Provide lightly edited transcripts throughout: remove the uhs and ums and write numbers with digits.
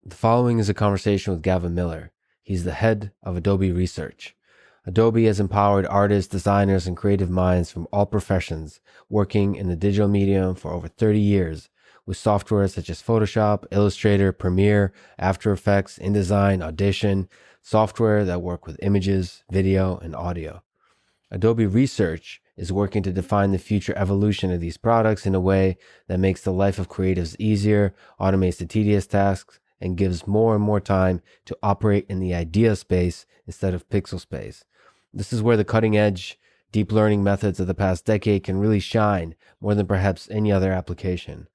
The following is a conversation with Gavin Miller. He's the head of Adobe Research. Adobe has empowered artists, designers, and creative minds from all professions working in the digital medium for over 30 years with software such as Photoshop, Illustrator, Premiere, After Effects, InDesign, Audition, software that work with images, video, and audio. Adobe Research is working to define the future evolution of these products in a way that makes the life of creatives easier, automates the tedious tasks, and gives more and more time to operate in the idea space instead of pixel space. This is where the cutting edge, deep learning methods of the past decade can really shine more than perhaps any other application.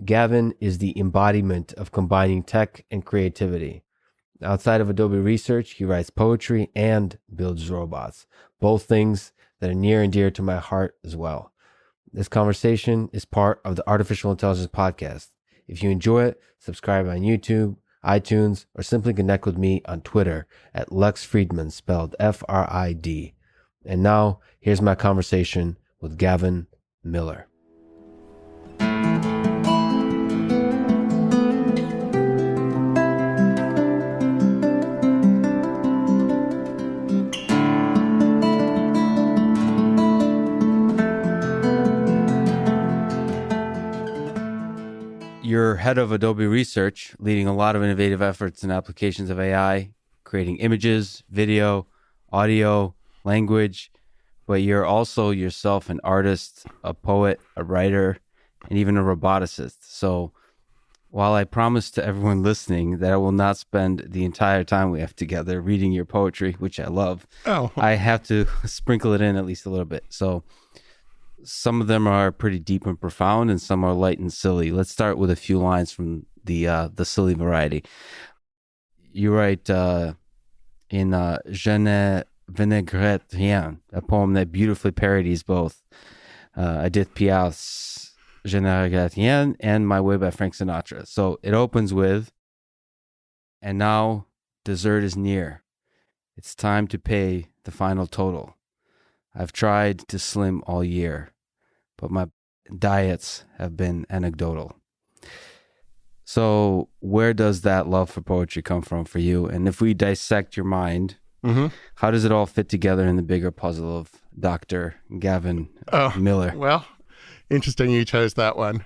Gavin is the embodiment of combining tech and creativity. Outside of Adobe Research, he writes poetry and builds robots, both things that are near and dear to my heart as well. This conversation is part of the Artificial Intelligence Podcast. If you enjoy it, subscribe on YouTube, iTunes, or simply connect with me on Twitter at Lex Friedman, spelled F-R-I-D. And now, here's my conversation with Gavin Miller. You're head of Adobe Research, leading a lot of innovative efforts and applications of AI, creating images, video, audio, language, but you're also yourself an artist, a poet, a writer, and even a roboticist. So while I promise to everyone listening that I will not spend the entire time we have together reading your poetry, which I love, I have to sprinkle it in at least a little bit. So some of them are pretty deep and profound, and some are light and silly. Let's start with a few lines from the silly variety. You write in Je ne vinaigrette rien, a poem that beautifully parodies both Edith Piaf's Je ne regrette rien and My Way by Frank Sinatra. So it opens with, and now dessert is near. It's time to pay the final total. I've tried to slim all year, but my diets have been anecdotal. So where does that love for poetry come from for you? And if we dissect your mind, how does it all fit together in the bigger puzzle of Dr. Gavin Miller? Well, interesting you chose that one.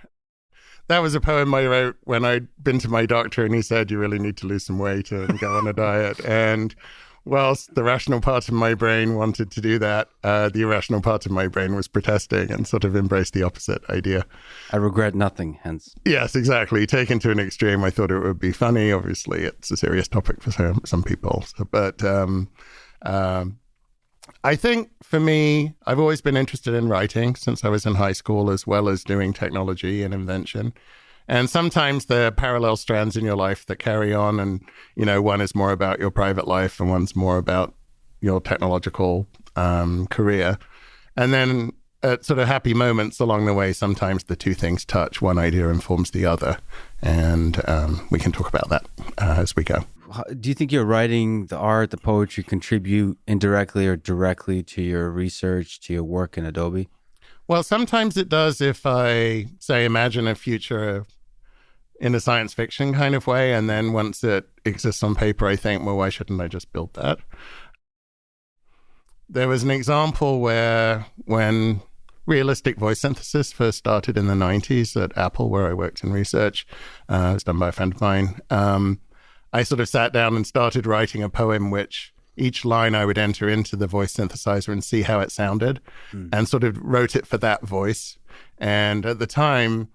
That was a poem I wrote when I'd been to my doctor and he said, you really need to lose some weight and go on a diet. And whilst the rational part of my brain wanted to do that, the irrational part of my brain was protesting and sort of embraced the opposite idea. I regret nothing, hence. Yes, exactly. Taken to an extreme, I thought it would be funny. Obviously, it's a serious topic for some people. But I think for me, I've always been interested in writing since I was in high school, as well as doing technology and invention. And sometimes there are parallel strands in your life that carry on, and, you know, one is more about your private life and one's more about your technological career. And then at sort of happy moments along the way, sometimes the two things touch. One idea informs the other. And we can talk about that as we go. Do you think your writing, the art, the poetry contribute indirectly or directly to your research, to your work in Adobe? Well, sometimes it does if I, say, imagine a future in a science fiction kind of way, and then once it exists on paper, I think, well, why shouldn't I just build that? There was an example where when realistic voice synthesis first started in the 90s at Apple, where I worked in research, it was done by a friend of mine, I sort of sat down and started writing a poem which each line I would enter into the voice synthesizer and see how it sounded, and sort of wrote it for that voice. And at the time,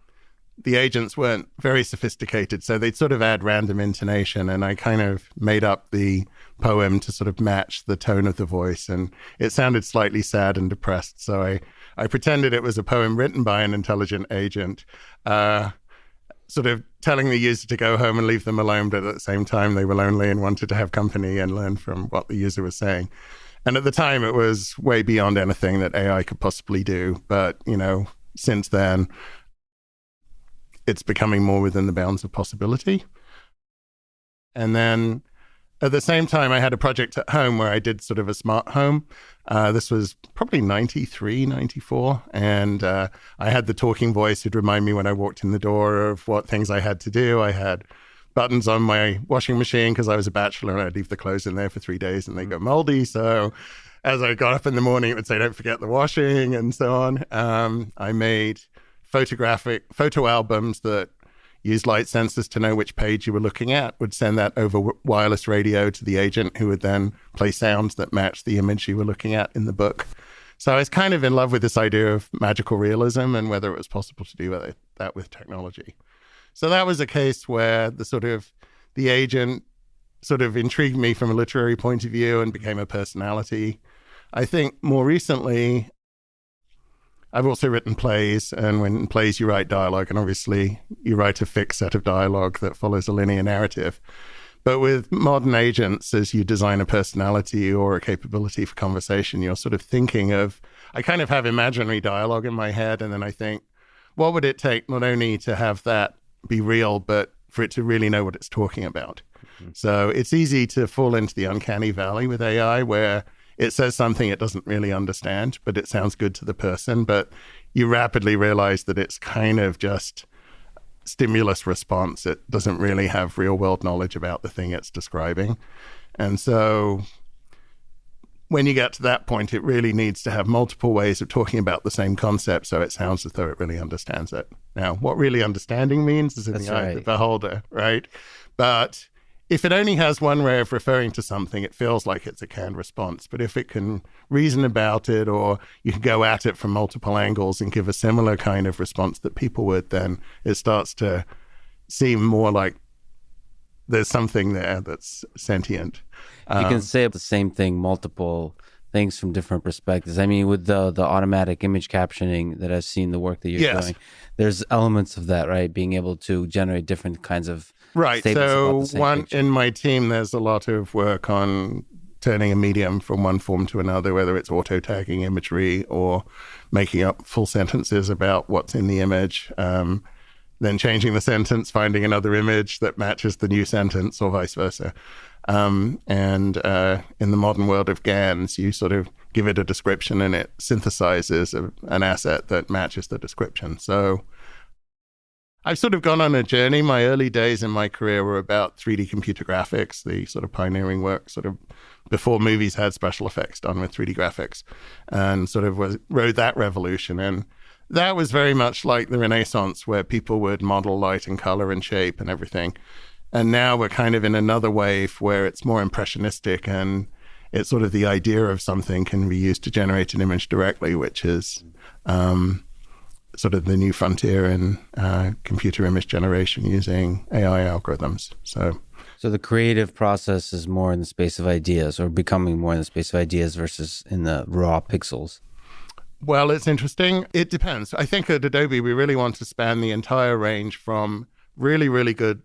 the agents weren't very sophisticated, so they'd sort of add random intonation, and I kind of made up the poem to sort of match the tone of the voice, and it sounded slightly sad and depressed. So I pretended it was a poem written by an intelligent agent, sort of telling the user to go home and leave them alone, but at the same time they were lonely and wanted to have company and learn from what the user was saying. And at the time it was way beyond anything that AI could possibly do. But, you know, since then, it's becoming more within the bounds of possibility. And then at the same time, I had a project at home where I did sort of a smart home. This was probably 93, 94. And I had the talking voice who'd remind me when I walked in the door of what things I had to do. I had buttons on my washing machine because I was a bachelor and I'd leave the clothes in there for 3 days and they go moldy. So as I got up in the morning, it would say, don't forget the washing and so on. I made photo albums that used light sensors to know which page you were looking at, would send that over wireless radio to the agent who would then play sounds that matched the image you were looking at in the book. So I was kind of in love with this idea of magical realism and whether it was possible to do that with technology. So that was a case where the agent sort of intrigued me from a literary point of view and became a personality. I think more recently, I've also written plays, and when in plays you write dialogue, and obviously you write a fixed set of dialogue that follows a linear narrative. But with modern agents, as you design a personality or a capability for conversation, you're sort of thinking of, I kind of have imaginary dialogue in my head, and then I think, what would it take not only to have that be real, but for it to really know what it's talking about? Mm-hmm. So it's easy to fall into the uncanny valley with AI where it says something it doesn't really understand, but it sounds good to the person. But you rapidly realize that it's kind of just stimulus response. It doesn't really have real world knowledge about the thing it's describing. And so when you get to that point, it really needs to have multiple ways of talking about the same concept so it sounds as though it really understands it. Now, what really understanding means is in the eye of the beholder, right? But if it only has one way of referring to something, it feels like it's a canned response. But if it can reason about it, or you can go at it from multiple angles and give a similar kind of response that people would, then it starts to seem more like there's something there that's sentient. You can say the same thing, multiple things from different perspectives. I mean, with the automatic image captioning that I've seen, the work that you're doing, there's elements of that, right? Being able to generate different kinds of statements. So in my team, there's a lot of work on turning a medium from one form to another, whether it's auto tagging imagery or making up full sentences about what's in the image, then changing the sentence, finding another image that matches the new sentence, or vice versa. And in the modern world of GANs, you sort of give it a description and it synthesizes an asset that matches the description. So I've sort of gone on a journey. My early days in my career were about 3D computer graphics, the sort of pioneering work, sort of before movies had special effects done with 3D graphics, and sort of rode that revolution. And that was very much like the Renaissance, where people would model light and color and shape and everything. And now we're kind of in another wave where it's more impressionistic, and it's sort of the idea of something can be used to generate an image directly, which is sort of the new frontier in computer image generation using AI algorithms. So the creative process is more in the space of ideas, or becoming more in the space of ideas versus in the raw pixels. Well, it's interesting. It depends. I think at Adobe, we really want to span the entire range from really, really good,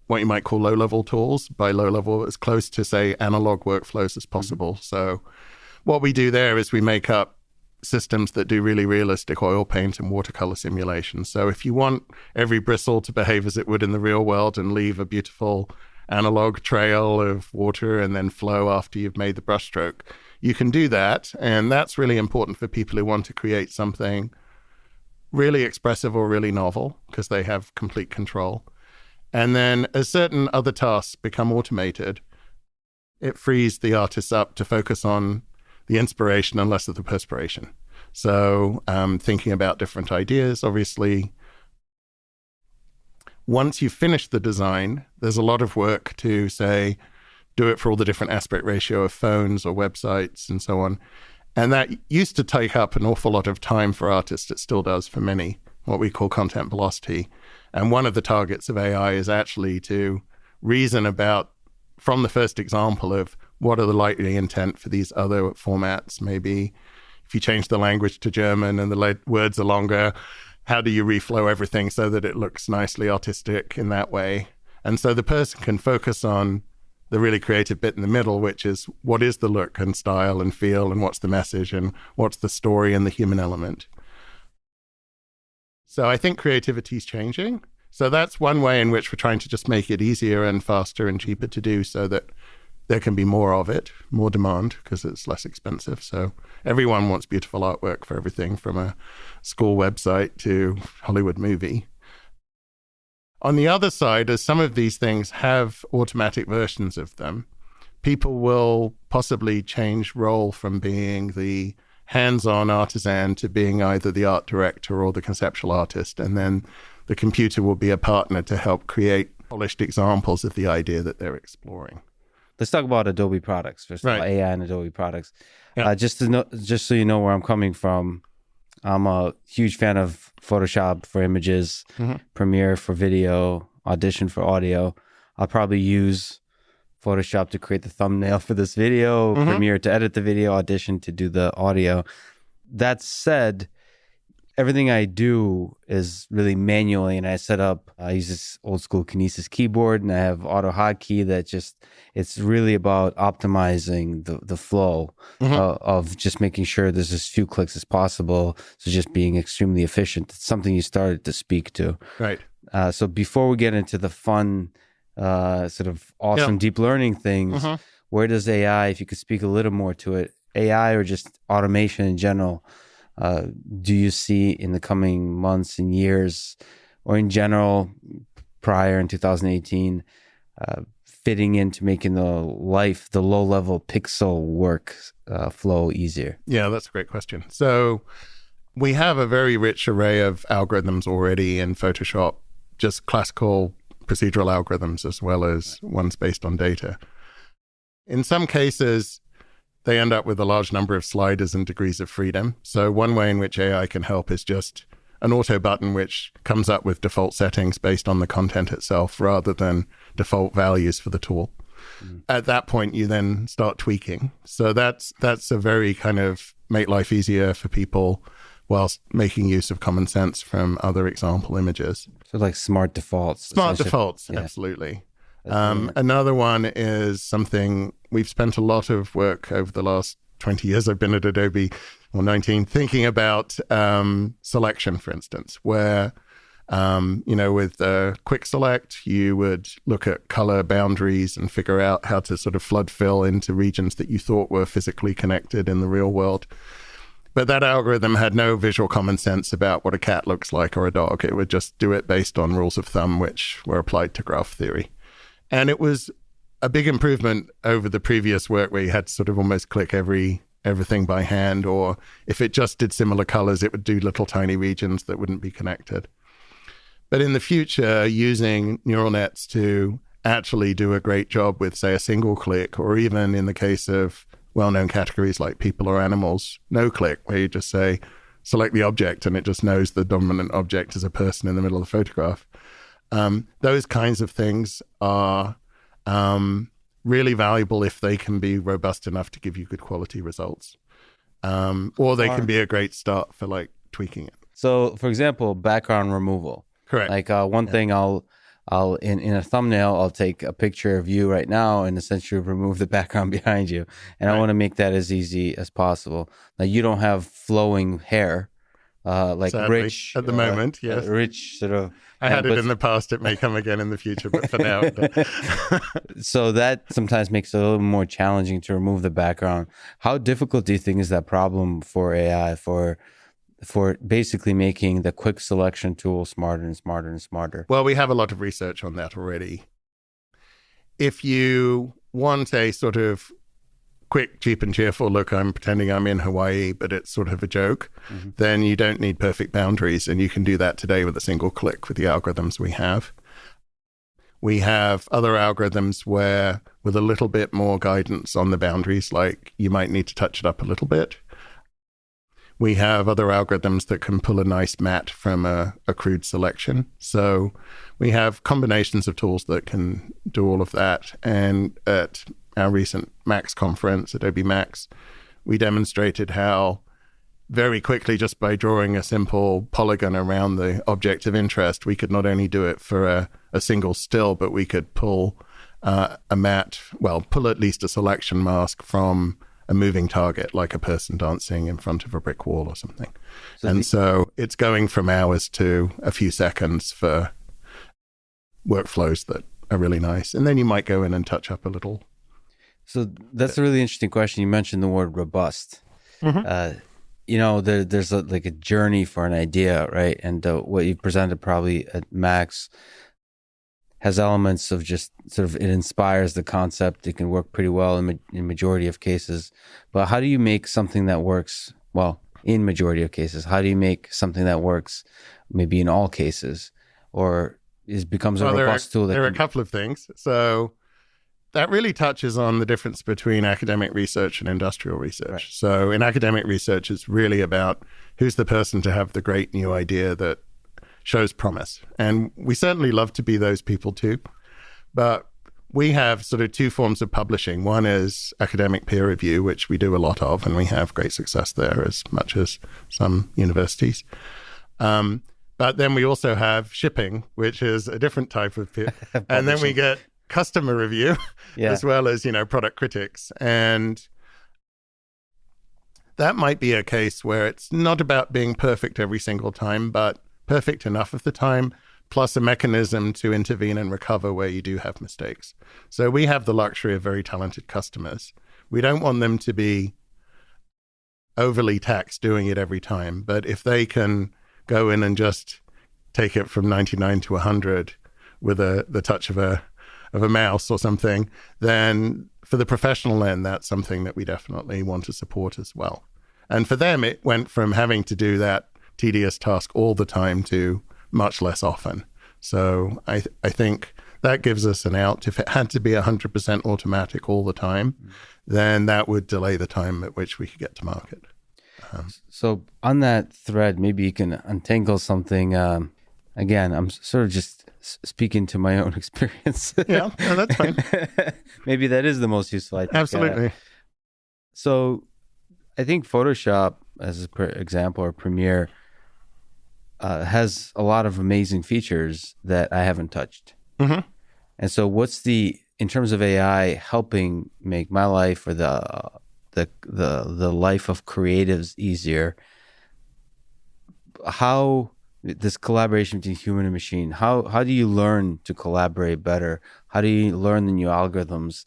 what you might call low-level tools. By low-level, as close to, say, analog workflows as possible. Mm-hmm. So what we do there is we make up systems that do really realistic oil paint and watercolor simulations. So if you want every bristle to behave as it would in the real world and leave a beautiful analog trail of water and then flow after you've made the brushstroke, you can do that. And that's really important for people who want to create something really expressive or really novel, because they have complete control. And then as certain other tasks become automated, it frees the artists up to focus on the inspiration and less of the perspiration. So thinking about different ideas, obviously, once you've finished the design, there's a lot of work to, say, do it for all the different aspect ratio of phones or websites and so on. And that used to take up an awful lot of time for artists. It still does for many, what we call content velocity. And one of the targets of AI is actually to reason about, from the first example of what are the likely intent for these other formats. Maybe if you change the language to German and the words are longer, how do you reflow everything so that it looks nicely artistic in that way? And so the person can focus on the really creative bit in the middle, which is what is the look and style and feel, and what's the message, and what's the story and the human element. So I think creativity is changing. So that's one way in which we're trying to just make it easier and faster and cheaper to do, so that there can be more of it, more demand, because it's less expensive. So everyone wants beautiful artwork for everything from a school website to Hollywood movie. On the other side, as some of these things have automatic versions of them, people will possibly change role from being the hands-on artisan to being either the art director or the conceptual artist. And then the computer will be a partner to help create polished examples of the idea that they're exploring. Let's talk about Adobe products, first of all, Right. AI and Adobe products. Yeah. Just so you know where I'm coming from, I'm a huge fan of Photoshop for images, Premiere for video, Audition for audio. I'll probably use Photoshop to create the thumbnail for this video, Premiere to edit the video, Audition to do the audio. That said, everything I do is really manually, and I use this old school Kinesis keyboard, and I have auto hotkey that it's really about optimizing the flow of just making sure there's as few clicks as possible. So just being extremely efficient. It's something you started to speak to. Right. So before we get into the fun, sort of awesome deep learning things, where does AI, if you could speak a little more to it, AI or just automation in general, do you see in the coming months and years, or in general, prior in 2018, fitting into making the low-level pixel work flow easier? Yeah, that's a great question. So we have a very rich array of algorithms already in Photoshop, just classical procedural algorithms as well as ones based on data. In some cases, they end up with a large number of sliders and degrees of freedom. So one way in which AI can help is just an auto button which comes up with default settings based on the content itself rather than default values for the tool. At that point, you then start tweaking. So that's a very kind of make life easier for people whilst making use of common sense from other example images. So like smart defaults. Smart defaults, absolutely. Another one is something we've spent a lot of work over the last 20 years I've been at Adobe, or 19, thinking about selection, for instance, where, with quick select, you would look at color boundaries and figure out how to sort of flood fill into regions that you thought were physically connected in the real world. But that algorithm had no visual common sense about what a cat looks like or a dog. It would just do it based on rules of thumb, which were applied to graph theory. And it was a big improvement over the previous work where you had to sort of almost click everything by hand, or if it just did similar colors, it would do little tiny regions that wouldn't be connected. But in the future, using neural nets to actually do a great job with, say, a single click, or even in the case of well-known categories like people or animals, no click, where you just say, select the object, and it just knows the dominant object is a person in the middle of the photograph. Those kinds of things are really valuable if they can be robust enough to give you good quality results. Or they can be a great start for like tweaking it. So, for example, background removal. Correct. Like one thing I'll in a thumbnail, I'll take a picture of you right now and essentially remove the background behind you. And I want to make that as easy as possible. Now, you don't have flowing hair, like Sadly, rich at the moment, yes. Rich sort of. I had it in the past. It may come again in the future, but for now. So that sometimes makes it a little more challenging to remove the background. How difficult do you think is that problem for AI for basically making the quick selection tool smarter and smarter and smarter? Well, we have a lot of research on that already. If you want a sort of quick, cheap and cheerful look, I'm pretending I'm in Hawaii, but it's sort of a joke, then you don't need perfect boundaries. And you can do that today with a single click with the algorithms we have. We have other algorithms where with a little bit more guidance on the boundaries, like you might need to touch it up a little bit. We have other algorithms that can pull a nice matte from a crude selection. So we have combinations of tools that can do all of that. And at our recent Max conference, Adobe Max, we demonstrated how very quickly, just by drawing a simple polygon around the object of interest, we could not only do it for a single still, but we could pull pull at least a selection mask from a moving target, like a person dancing in front of a brick wall or something. So it's going from hours to a few seconds for workflows that are really nice. And then you might go in and touch up a little. So that's a really interesting question. You mentioned the word robust. There's a journey for an idea, right? And what you presented probably at Max has elements of just sort of, it inspires the concept. It can work pretty well in majority of cases. But how do you make something that works well in majority of cases? How do you make something that works maybe in all cases, or becomes a robust tool? There are a couple of things. So that really touches on the difference between academic research and industrial research. Right. So in academic research, it's really about who's the person to have the great new idea that shows promise. And we certainly love to be those people too. But we have sort of two forms of publishing. One is academic peer review, which we do a lot of, and we have great success there as much as some universities. But then we also have shipping, which is a different type of peer. And then we get customer review, as well as, product critics. And that might be a case where it's not about being perfect every single time, but perfect enough of the time, plus a mechanism to intervene and recover where you do have mistakes. So we have the luxury of very talented customers. We don't want them to be overly taxed doing it every time, but if they can go in and just take it from 99 to 100 with the touch of a mouse or something, then for the professional end, that's something that we definitely want to support as well. And for them, it went from having to do that tedious task all the time to much less often. So I think that gives us an out. If it had to be 100% automatic all the time, then that would delay the time at which we could get to market. So on that thread, maybe you can untangle something. Again, I'm sort of just speaking to my own experience. Yeah, no, that's fine. Maybe that is the most useful, I think. Absolutely. So I think Photoshop, as an example, or Premiere, has a lot of amazing features that I haven't touched. Mm-hmm. And so in terms of AI helping make my life or the life of creatives easier, how this collaboration between human and machine, how do you learn to collaborate better? How do you learn the new algorithms?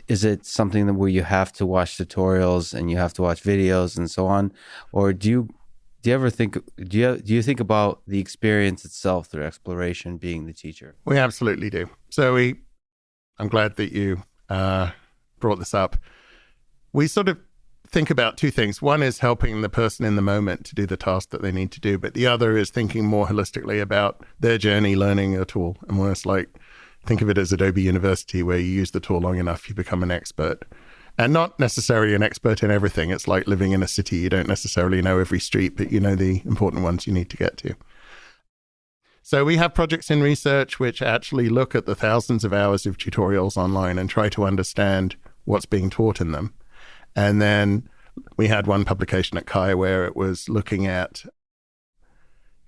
Is it something where you have to watch tutorials and you have to watch videos and so on? Or do you think about the experience itself through exploration being the teacher? We absolutely do. So I'm glad that you brought this up. We sort of think about two things. One is helping the person in the moment to do the task that they need to do, but the other is thinking more holistically about their journey learning a tool. And almost like, think of it as Adobe University, where you use the tool long enough, you become an expert. And not necessarily an expert in everything. It's like living in a city. You don't necessarily know every street, but you know the important ones you need to get to. So we have projects in research which actually look at the thousands of hours of tutorials online and try to understand what's being taught in them. And then we had one publication at Kai where it was looking at,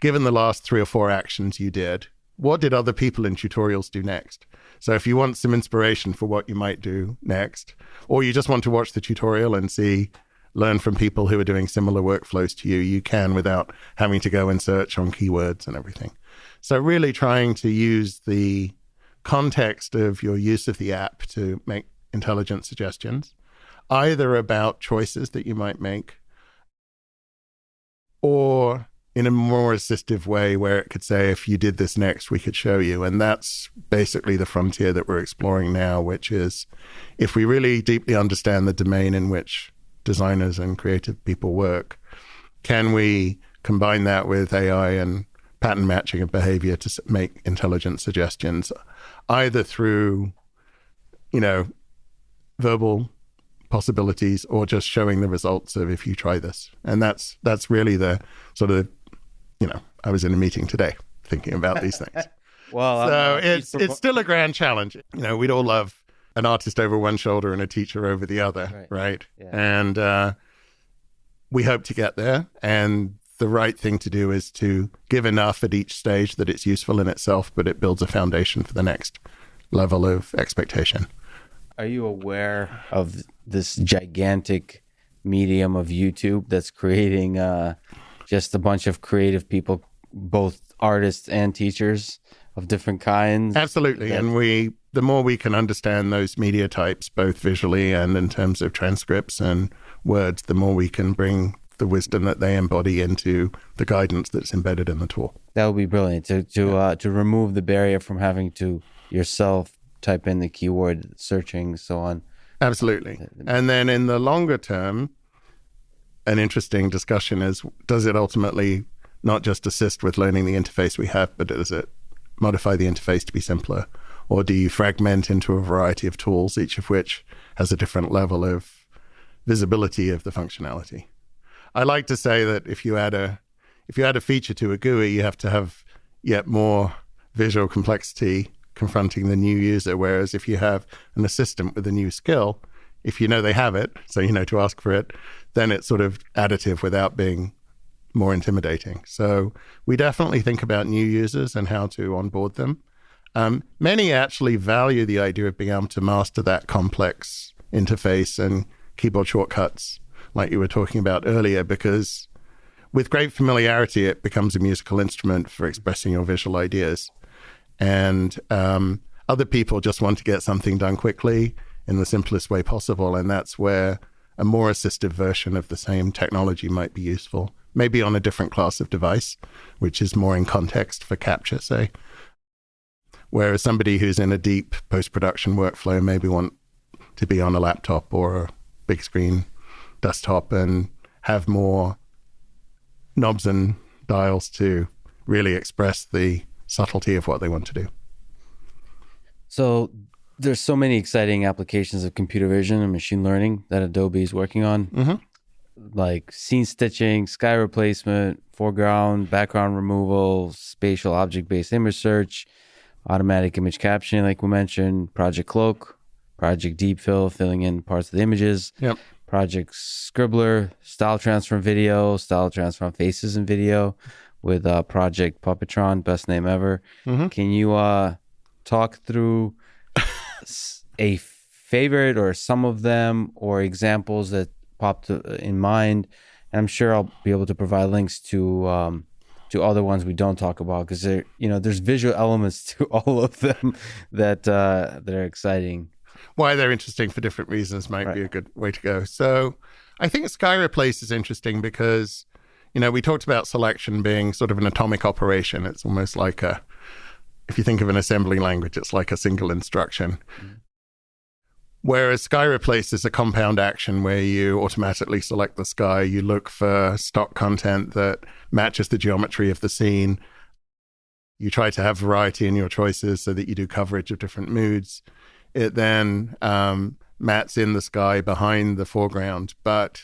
given the last 3 or 4 actions you did, what did other people in tutorials do next? So if you want some inspiration for what you might do next, or you just want to watch the tutorial and learn from people who are doing similar workflows to you, you can without having to go and search on keywords and everything. So really trying to use the context of your use of the app to make intelligent suggestions, either about choices that you might make or in a more assistive way where it could say, if you did this next, we could show you. And that's basically the frontier that we're exploring now, which is if we really deeply understand the domain in which designers and creative people work, can we combine that with AI and pattern matching of behavior to make intelligent suggestions, either through, verbal possibilities or just showing the results of if you try this. And that's really the sort of, I was in a meeting today thinking about these things. Well, so it's still a grand challenge. We'd all love an artist over one shoulder and a teacher over the other, right? Yeah. And we hope to get there. And the right thing to do is to give enough at each stage that it's useful in itself, but it builds a foundation for the next level of expectation. Are you aware of this gigantic medium of YouTube that's creating just a bunch of creative people, both artists and teachers of different kinds? Absolutely. And the more we can understand those media types, both visually and in terms of transcripts and words, the more we can bring the wisdom that they embody into the guidance that's embedded in the tool. That would be brilliant to remove the barrier from having to yourself type in the keyword, searching, so on. Absolutely. And then in the longer term, an interesting discussion is, does it ultimately not just assist with learning the interface we have, but does it modify the interface to be simpler? Or do you fragment into a variety of tools, each of which has a different level of visibility of the functionality? I like to say that if you add a feature to a GUI, you have to have yet more visual complexity confronting the new user. Whereas if you have an assistant with a new skill, if you know they have it, so you know to ask for it, then it's sort of additive without being more intimidating. So we definitely think about new users and how to onboard them. Many actually value the idea of being able to master that complex interface and keyboard shortcuts like you were talking about earlier, because with great familiarity, it becomes a musical instrument for expressing your visual ideas. And other people just want to get something done quickly in the simplest way possible. And that's where a more assistive version of the same technology might be useful, maybe on a different class of device, which is more in context for capture, say. Whereas somebody who's in a deep post-production workflow maybe want to be on a laptop or a big screen desktop and have more knobs and dials to really express the subtlety of what they want to do. So there's so many exciting applications of computer vision and machine learning that Adobe is working on, like scene stitching, sky replacement, foreground, background removal, spatial object-based image search, automatic image captioning, like we mentioned, Project Cloak, Project Deep Fill, filling in parts of the images, Project Scribbler, style transform video, style transform faces in video, with Project Puppetron, best name ever. Can you talk through a favorite or some of them or examples that popped in mind? And I'm sure I'll be able to provide links to other ones we don't talk about, because there's visual elements to all of them that are exciting. Why they're interesting for different reasons might be a good way to go. So I think Sky Replace is interesting because, we talked about selection being sort of an atomic operation. It's almost like if you think of an assembly language, it's like a single instruction. Whereas Sky Replace is a compound action where you automatically select the sky, you look for stock content that matches the geometry of the scene. You try to have variety in your choices so that you do coverage of different moods. It then mats in the sky behind the foreground. But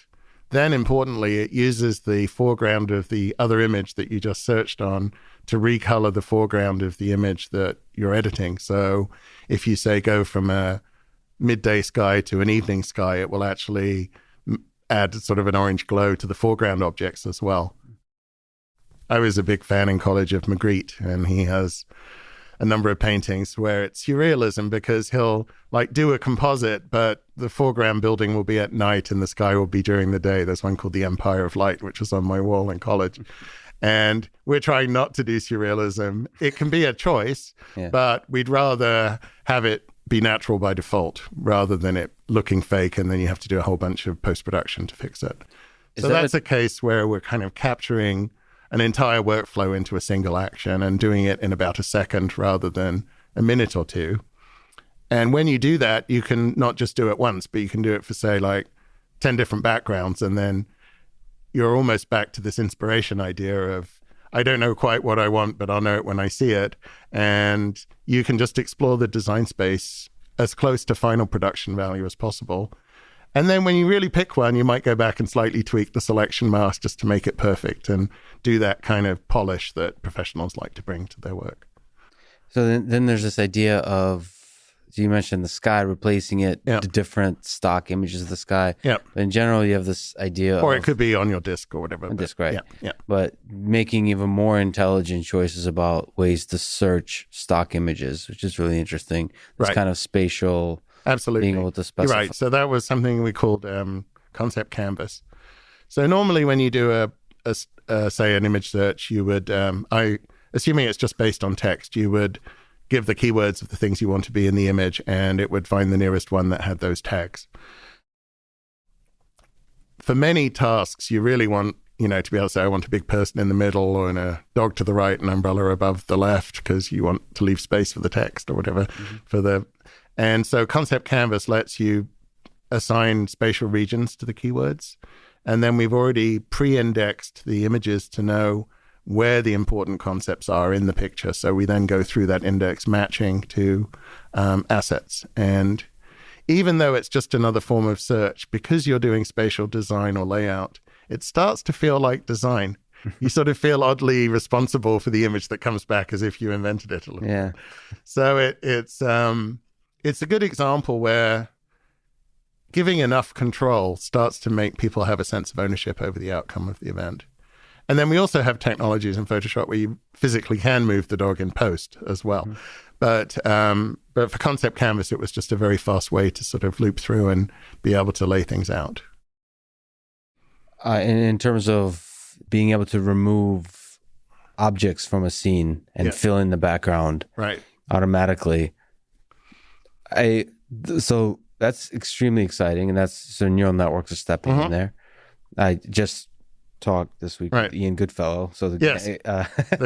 then importantly, it uses the foreground of the other image that you just searched on to recolor the foreground of the image that you're editing. So if you say go from a midday sky to an evening sky, it will actually add sort of an orange glow to the foreground objects as well. I was a big fan in college of Magritte, and he has a number of paintings where it's surrealism because he'll do a composite, but the foreground building will be at night and the sky will be during the day. There's one called the Empire of Light, which was on my wall in college. And we're trying not to do surrealism. It can be a choice, but we'd rather have it be natural by default rather than it looking fake and then you have to do a whole bunch of post-production to fix it. So that's a case where we're kind of capturing an entire workflow into a single action and doing it in about a second rather than a minute or two. And when you do that, you can not just do it once, but you can do it for, say, 10 different backgrounds. And then you're almost back to this inspiration idea of, I don't know quite what I want, but I'll know it when I see it. And you can just explore the design space as close to final production value as possible. And then when you really pick one, you might go back and slightly tweak the selection mask just to make it perfect and do that kind of polish that professionals like to bring to their work. So then there's this idea of, so you mentioned the sky, replacing it to different stock images of the sky. Yeah. But in general, you have this idea or it could be on your disk or whatever. On disk, right? Yeah. But making even more intelligent choices about ways to search stock images, which is really interesting. This kind of spatial... Absolutely. Being able to specify. You're right. So that was something we called concept canvas. So normally when you do say an image search, you would, assuming it's just based on text, you would give the keywords of the things you want to be in the image and it would find the nearest one that had those tags. for many tasks, you really want, to be able to say, I want a big person in the middle or a dog to the right, an umbrella above the left, because you want to leave space for the text or whatever and so Concept Canvas lets you assign spatial regions to the keywords. And then we've already pre-indexed the images to know where the important concepts are in the picture. So we then go through that index matching to assets. And even though it's just another form of search, because you're doing spatial design or layout, it starts to feel like design. You sort of feel oddly responsible for the image that comes back as if you invented it a little bit. So it's a good example where giving enough control starts to make people have a sense of ownership over the outcome of the event. And then we also have technologies in Photoshop where you physically can move the dog in post as well. But for Concept Canvas, it was just a very fast way to sort of loop through and be able to lay things out. And in terms of being able to remove objects from a scene and fill in the background automatically, so that's extremely exciting, and so neural networks are stepping in there. I just talked this week with Ian Goodfellow. So the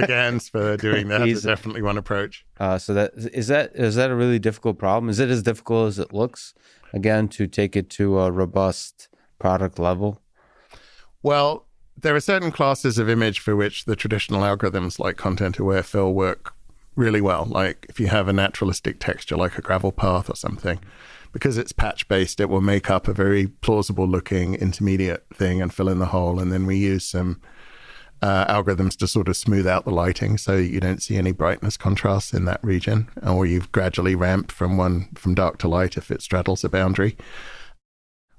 GANs for doing that is definitely one approach. So is that a really difficult problem? Is it as difficult as it looks, again, to take it to a robust product level? Well, there are certain classes of image for which the traditional algorithms like content-aware fill work really well. Like if you have a naturalistic texture like a gravel path or something, because it's patch-based, it will make up a very plausible-looking intermediate thing and fill in the hole. And then we use some algorithms to sort of smooth out the lighting so you don't see any brightness contrast in that region, or you gradually ramp from dark to light if it straddles a boundary.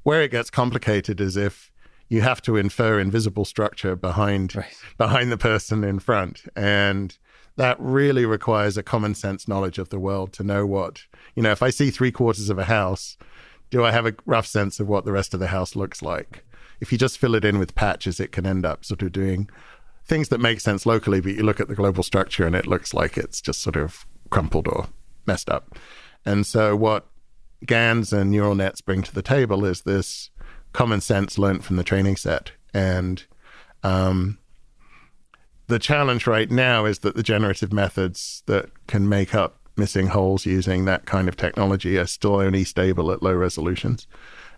Where it gets complicated is if you have to infer invisible structure behind the person in front. And that really requires a common sense knowledge of the world to know what, if I see 3/4 of a house, do I have a rough sense of what the rest of the house looks like? If you just fill it in with patches, it can end up sort of doing things that make sense locally, but you look at the global structure and it looks like it's just sort of crumpled or messed up. And so what GANs and neural nets bring to the table is this common sense learned from the training set. And the challenge right now is that the generative methods that can make up missing holes using that kind of technology are still only stable at low resolutions.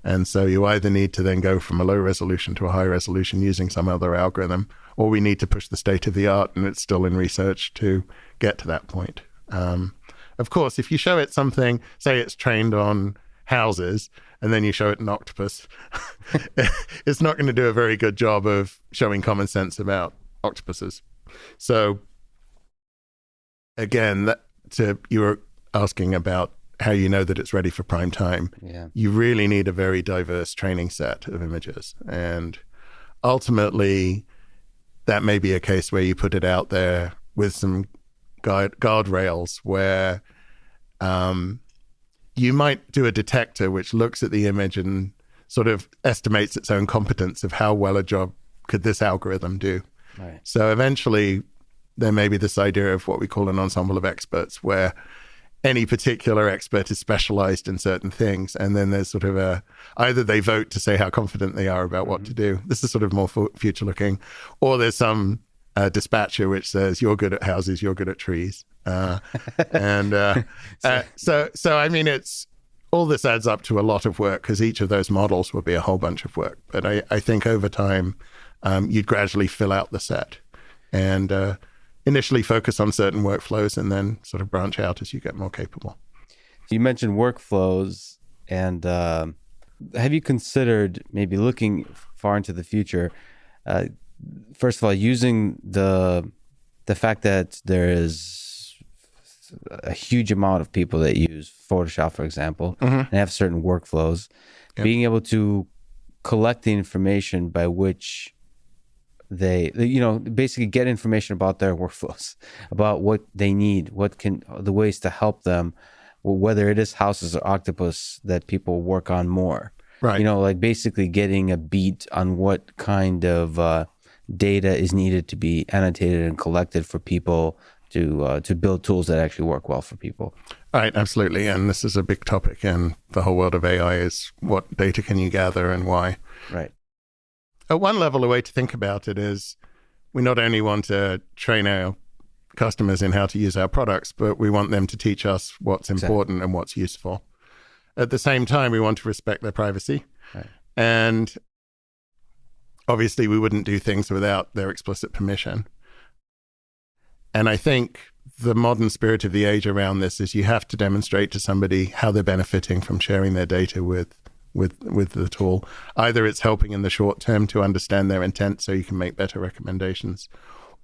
And so you either need to then go from a low resolution to a high resolution using some other algorithm, or we need to push the state of the art, and it's still in research to get to that point. Of course, if you show it something, say it's trained on houses, and then you show it an octopus, it's not going to do a very good job of showing common sense about octopuses. So again, you were asking about how you know that it's ready for prime time. You really need a very diverse training set of images. And ultimately, that may be a case where you put it out there with some guardrails where you might do a detector which looks at the image and sort of estimates its own competence of how well a job could this algorithm do. So eventually, there may be this idea of what we call an ensemble of experts, where any particular expert is specialized in certain things. And then there's sort of either they vote to say how confident they are about what to do. This is sort of more future looking. Or there's some dispatcher which says, you're good at houses, you're good at trees. So I mean, all this adds up to a lot of work, because each of those models will be a whole bunch of work. But I think over time, you'd gradually fill out the set and initially focus on certain workflows and then sort of branch out as you get more capable. You mentioned workflows, and have you considered maybe looking far into the future, first of all, using the fact that there is a huge amount of people that use Photoshop, for example, and have certain workflows, being able to collect the information by which they basically get information about their workflows, about what they need, the ways to help them, whether it is houses or octopus that people work on more. Like basically getting a beat on what kind of data is needed to be annotated and collected for people to build tools that actually work well for people. Right, absolutely. And this is a big topic in the whole world of AI, is what data can you gather and why. Right. At one level, a way to think about it is we not only want to train our customers in how to use our products, but we want them to teach us what's important and what's useful. At the same time, we want to respect their privacy. Right. And obviously, we wouldn't do things without their explicit permission. And I think the modern spirit of the age around this is you have to demonstrate to somebody how they're benefiting from sharing their data with the tool. Either it's helping in the short term to understand their intent so you can make better recommendations,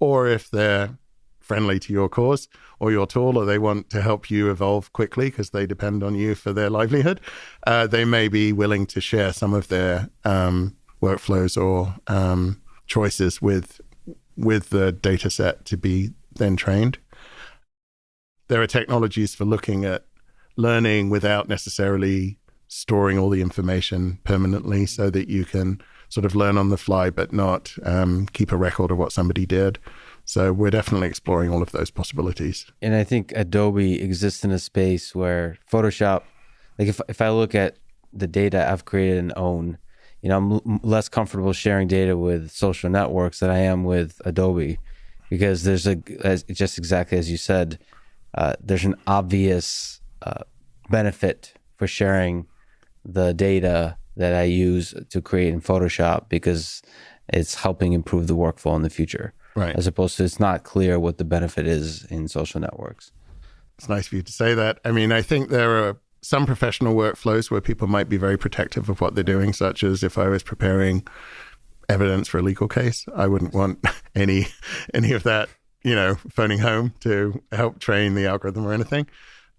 or if they're friendly to your cause or your tool, or they want to help you evolve quickly because they depend on you for their livelihood, they may be willing to share some of their workflows or choices with the data set to be then trained. There are technologies for looking at learning without necessarily storing all the information permanently so that you can sort of learn on the fly, but not keep a record of what somebody did. So we're definitely exploring all of those possibilities. And I think Adobe exists in a space where Photoshop, like if I look at the data I've created and own, I'm less comfortable sharing data with social networks than I am with Adobe, because there's just exactly as you said, there's an obvious benefit for sharing the data that I use to create in Photoshop because it's helping improve the workflow in the future. Right. As opposed to it's not clear what the benefit is in social networks. It's nice for you to say that. I mean, I think there are some professional workflows where people might be very protective of what they're doing, such as if I was preparing evidence for a legal case, I wouldn't want any of that, phoning home to help train the algorithm or anything.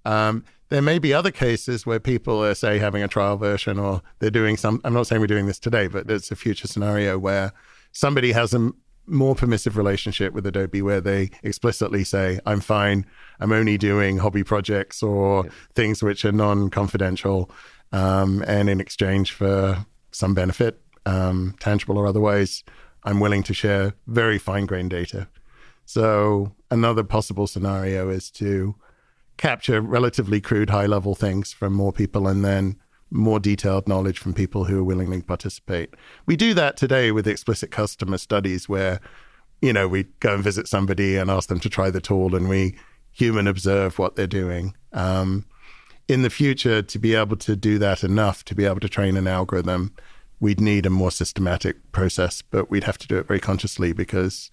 There may be other cases where people are, say, having a trial version, or they're doing I'm not saying we're doing this today, but it's a future scenario where somebody has a more permissive relationship with Adobe where they explicitly say, I'm fine, I'm only doing hobby projects or things which are non-confidential, and in exchange for some benefit, tangible or otherwise, I'm willing to share very fine-grained data. So another possible scenario is to capture relatively crude high-level things from more people and then more detailed knowledge from people who are willing to participate. We do that today with explicit customer studies where, we go and visit somebody and ask them to try the tool and we human observe what they're doing. In the future, to be able to do that enough to be able to train an algorithm, we'd need a more systematic process, but we'd have to do it very consciously because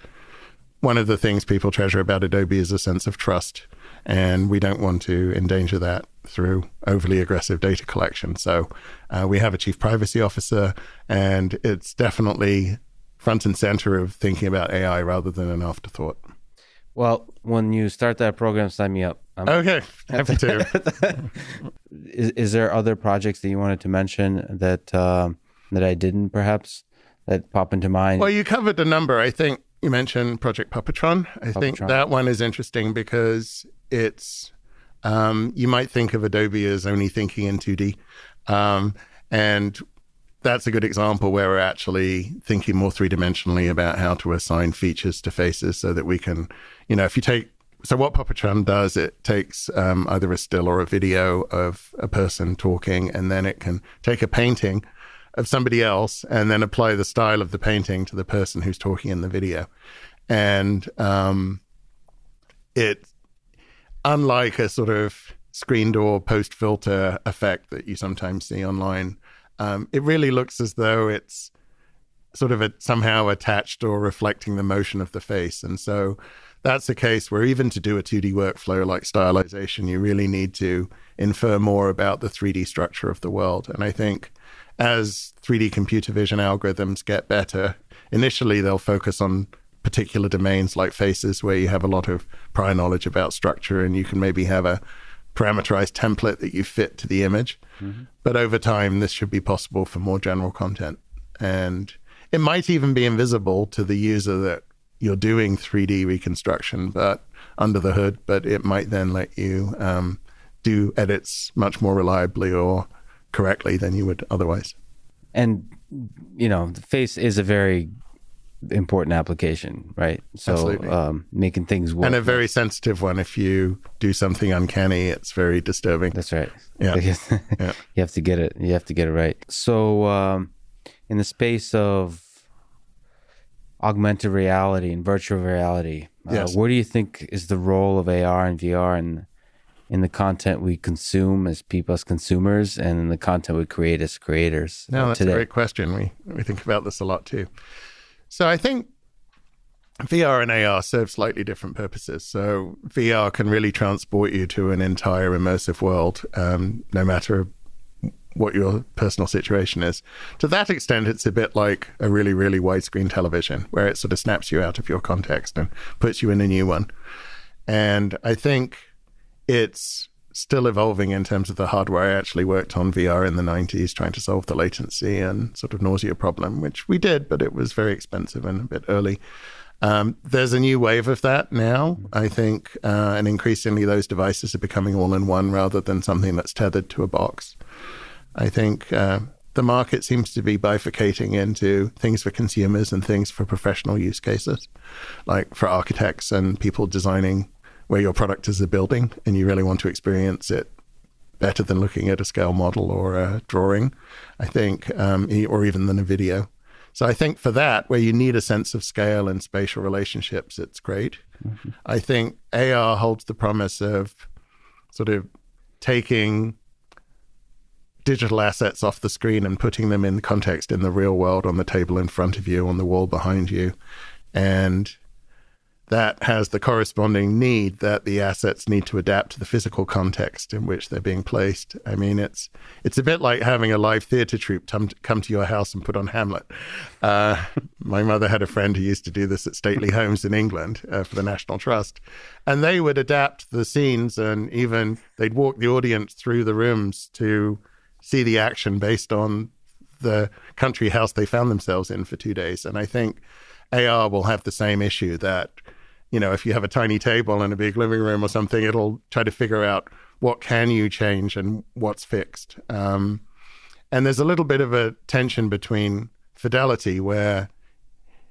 one of the things people treasure about Adobe is a sense of trust. And we don't want to endanger that through overly aggressive data collection. So we have a chief privacy officer, and it's definitely front and center of thinking about AI rather than an afterthought. Well, when you start that program, sign me up. Okay, happy to. Is there other projects that you wanted to mention that I didn't perhaps that pop into mind? Well, you covered a number. I think you mentioned Project Puppetron. I think that one is interesting because it's, you might think of Adobe as only thinking in 2D. And that's a good example where we're actually thinking more three-dimensionally about how to assign features to faces so that we can, so what Puppetron does, it takes either a still or a video of a person talking, and then it can take a painting of somebody else and then apply the style of the painting to the person who's talking in the video. And it, unlike a sort of screen door post filter effect that you sometimes see online, it really looks as though it's sort of somehow attached or reflecting the motion of the face. And so that's a case where even to do a 2D workflow like stylization, you really need to infer more about the 3D structure of the world. And I think as 3D computer vision algorithms get better, initially they'll focus on particular domains like faces where you have a lot of prior knowledge about structure and you can maybe have a parameterized template that you fit to the image. Mm-hmm. But over time, this should be possible for more general content. And it might even be invisible to the user that you're doing 3D reconstruction, but under the hood, but it might then let you do edits much more reliably or correctly than you would otherwise. And, the face is a very important application, right? So making things work. And a very sensitive one. If you do something uncanny, it's very disturbing. That's right. Yeah. Yeah. You have to get it. You have to get it right. So in the space of augmented reality and virtual reality. Yes. Where do you think is the role of AR and VR in the content we consume as people, as consumers, and in the content we create as creators No, that's today? a great question. We think about this a lot too. So I think VR and AR serve slightly different purposes. So VR can really transport you to an entire immersive world, no matter what your personal situation is. To that extent, it's a bit like a really, really widescreen television, where it sort of snaps you out of your context and puts you in a new one. And I think it's still evolving in terms of the hardware. I actually worked on VR in the 90s, trying to solve the latency and sort of nausea problem, which we did, but it was very expensive and a bit early. There's a new wave of that now, I think, and increasingly those devices are becoming all-in-one rather than something that's tethered to a box. I think the market seems to be bifurcating into things for consumers and things for professional use cases, like for architects and people designing where your product is a building and you really want to experience it better than looking at a scale model or a drawing, I think, or even than a video. So I think for that, where you need a sense of scale and spatial relationships, it's great. Mm-hmm. I think AR holds the promise of sort of taking digital assets off the screen and putting them in context in the real world, on the table in front of you, on the wall behind you. And that has the corresponding need that the assets need to adapt to the physical context in which they're being placed. I mean, it's a bit like having a live theater troupe come to your house and put on Hamlet. My mother had a friend who used to do this at stately homes in England for the National Trust. And they would adapt the scenes, and even they'd walk the audience through the rooms to see the action based on the country house they found themselves in for 2 days. And I think AR will have the same issue that, you know, if you have a tiny table in a big living room or something, it'll try to figure out what can you change and what's fixed. And there's a little bit of a tension between fidelity, where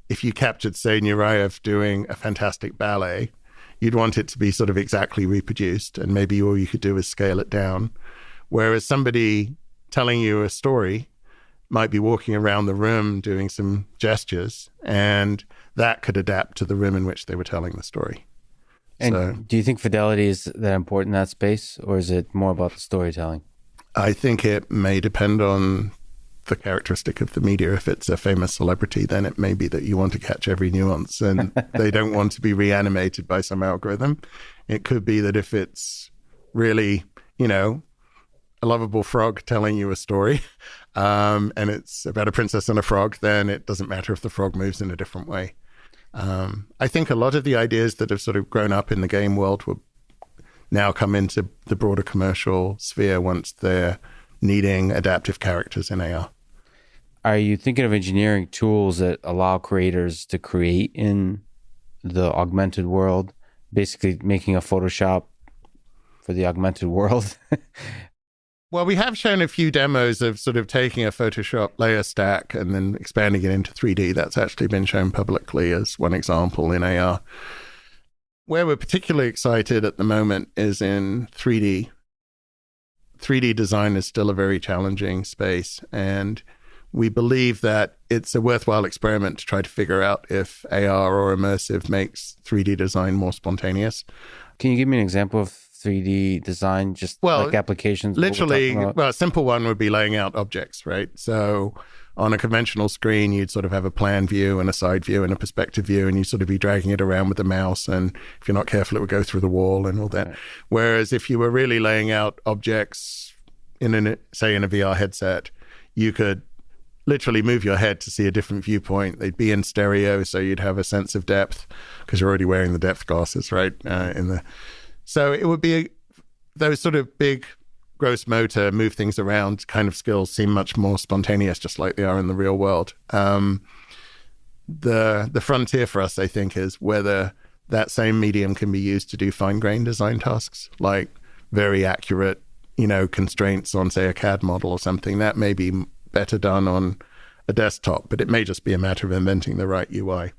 if you captured, say, Nureyev doing a fantastic ballet, you'd want it to be sort of exactly reproduced, and maybe all you could do is scale it down. Whereas somebody telling you a story might be walking around the room doing some gestures, and that could adapt to the room in which they were telling the story. And so, do you think fidelity is that important in that space, or is it more about the storytelling? I think it may depend on the characteristic of the media. If it's a famous celebrity, then it may be that you want to catch every nuance and they don't want to be reanimated by some algorithm. It could be that if it's really, you know, a lovable frog telling you a story, and it's about a princess and a frog, then it doesn't matter if the frog moves in a different way. I think a lot of the ideas that have sort of grown up in the game world will now come into the broader commercial sphere once they're needing adaptive characters in AR. Are you thinking of engineering tools that allow creators to create in the augmented world, basically making a Photoshop for the augmented world? Well, we have shown a few demos of sort of taking a Photoshop layer stack and then expanding it into 3D. That's actually been shown publicly as one example in AR. Where we're particularly excited at the moment is in 3D. 3D design is still a very challenging space, and we believe that it's a worthwhile experiment to try to figure out if AR or immersive makes 3D design more spontaneous. Can you give me an example of 3D design, just like applications? Literally, a simple one would be laying out objects, right? So on a conventional screen, you'd sort of have a plan view and a side view and a perspective view, and you'd sort of be dragging it around with the mouse. And if you're not careful, it would go through the wall and all that. Right. Whereas if you were really laying out objects say in a VR headset, you could literally move your head to see a different viewpoint. They'd be in stereo, so you'd have a sense of depth because you're already wearing the depth glasses, right? So it would be those sort of big, gross motor, move things around kind of skills seem much more spontaneous, just like they are in the real world. The frontier for us, I think, is whether that same medium can be used to do fine-grained design tasks, like very accurate, constraints on, say, a CAD model or something. That may be better done on a desktop, but it may just be a matter of inventing the right UI.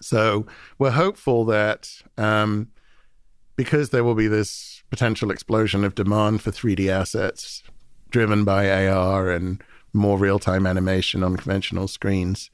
So we're hopeful that because there will be this potential explosion of demand for 3D assets driven by AR and more real-time animation on conventional screens,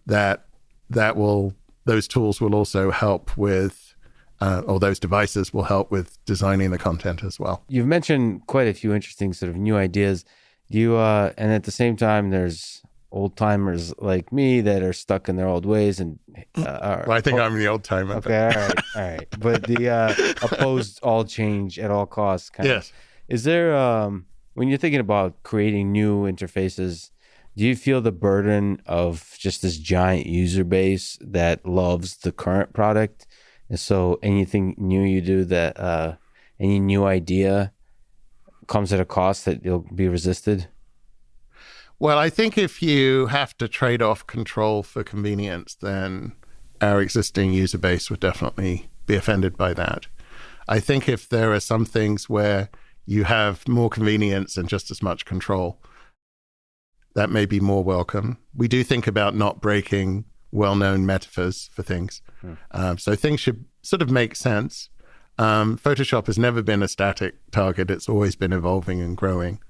that those tools will also help with, or those devices will help with designing the content as well. You've mentioned quite a few interesting sort of new ideas. And at the same time, there's old timers like me that are stuck in their old ways and well, I think I'm the old timer. Okay, all right. But the opposed all change at all costs kind yes. of. Is there when you're thinking about creating new interfaces, do you feel the burden of just this giant user base that loves the current product? And so anything new you do that any new idea comes at a cost that you'll be resisted? Well, I think if you have to trade off control for convenience, then our existing user base would definitely be offended by that. I think if there are some things where you have more convenience and just as much control, that may be more welcome. We do think about not breaking well-known metaphors for things. So things should sort of make sense. Photoshop has never been a static target. It's always been evolving and growing.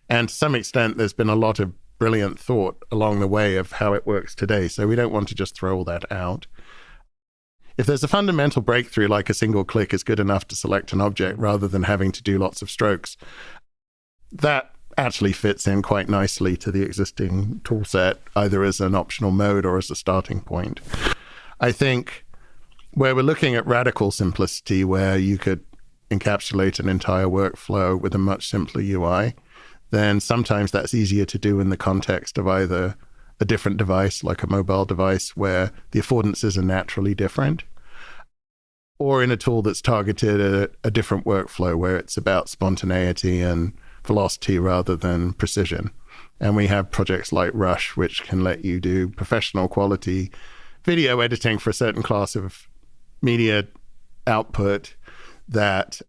And to some extent, there's been a lot of brilliant thought along the way of how it works today. So we don't want to just throw all that out. If there's a fundamental breakthrough, like a single click is good enough to select an object rather than having to do lots of strokes, that actually fits in quite nicely to the existing tool set, either as an optional mode or as a starting point. I think where we're looking at radical simplicity, where you could encapsulate an entire workflow with a much simpler UI, then sometimes that's easier to do in the context of either a different device, like a mobile device, where the affordances are naturally different, or in a tool that's targeted at a different workflow, where it's about spontaneity and velocity rather than precision. And we have projects like Rush, which can let you do professional quality video editing for a certain class of media output that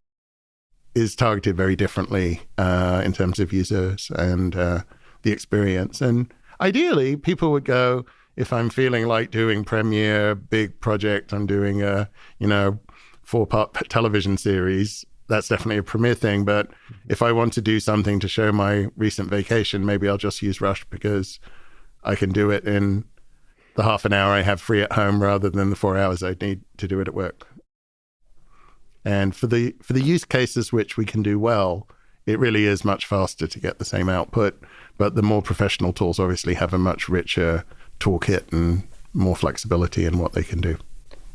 is targeted very differently in terms of users and the experience. And ideally, people would go, if I'm feeling like doing Premiere, big project, I'm doing a 4-part television series, that's definitely a Premiere thing. But if I want to do something to show my recent vacation, maybe I'll just use Rush because I can do it in the half an hour I have free at home rather than the 4 hours I'd need to do it at work. And for the use cases which we can do well, it really is much faster to get the same output. But the more professional tools obviously have a much richer toolkit and more flexibility in what they can do.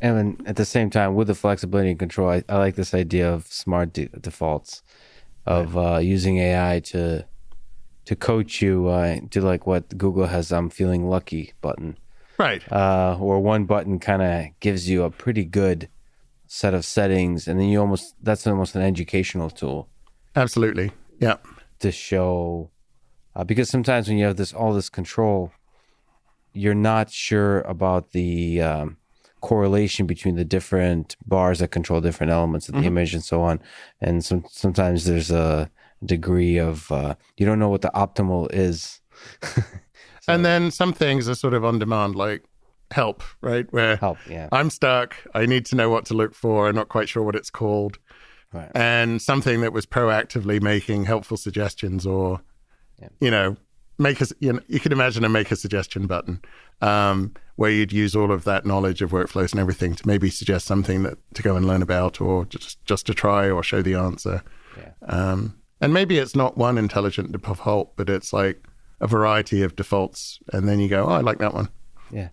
And at the same time, with the flexibility and control, I like this idea of smart defaults, of using AI to coach you to like what Google has I'm feeling lucky button. Right. Or one button kind of gives you a pretty good set of settings, and then that's almost an educational tool. Absolutely. Yeah. To show, because sometimes when you have all this control, you're not sure about the correlation between the different bars that control different elements of the image and so on. And sometimes there's a degree of, you don't know what the optimal is. And then some things are sort of on demand, like help, right? Where I'm stuck, I need to know what to look for, I'm not quite sure what it's called. Right. And something that was proactively making helpful suggestions, or, you could imagine a make a suggestion button where you'd use all of that knowledge of workflows and everything to maybe suggest something to go and learn about, or just to try or show the answer. Yeah. And maybe it's not one intelligent default, but it's like a variety of defaults. And then you go, oh, I like that one. Yeah.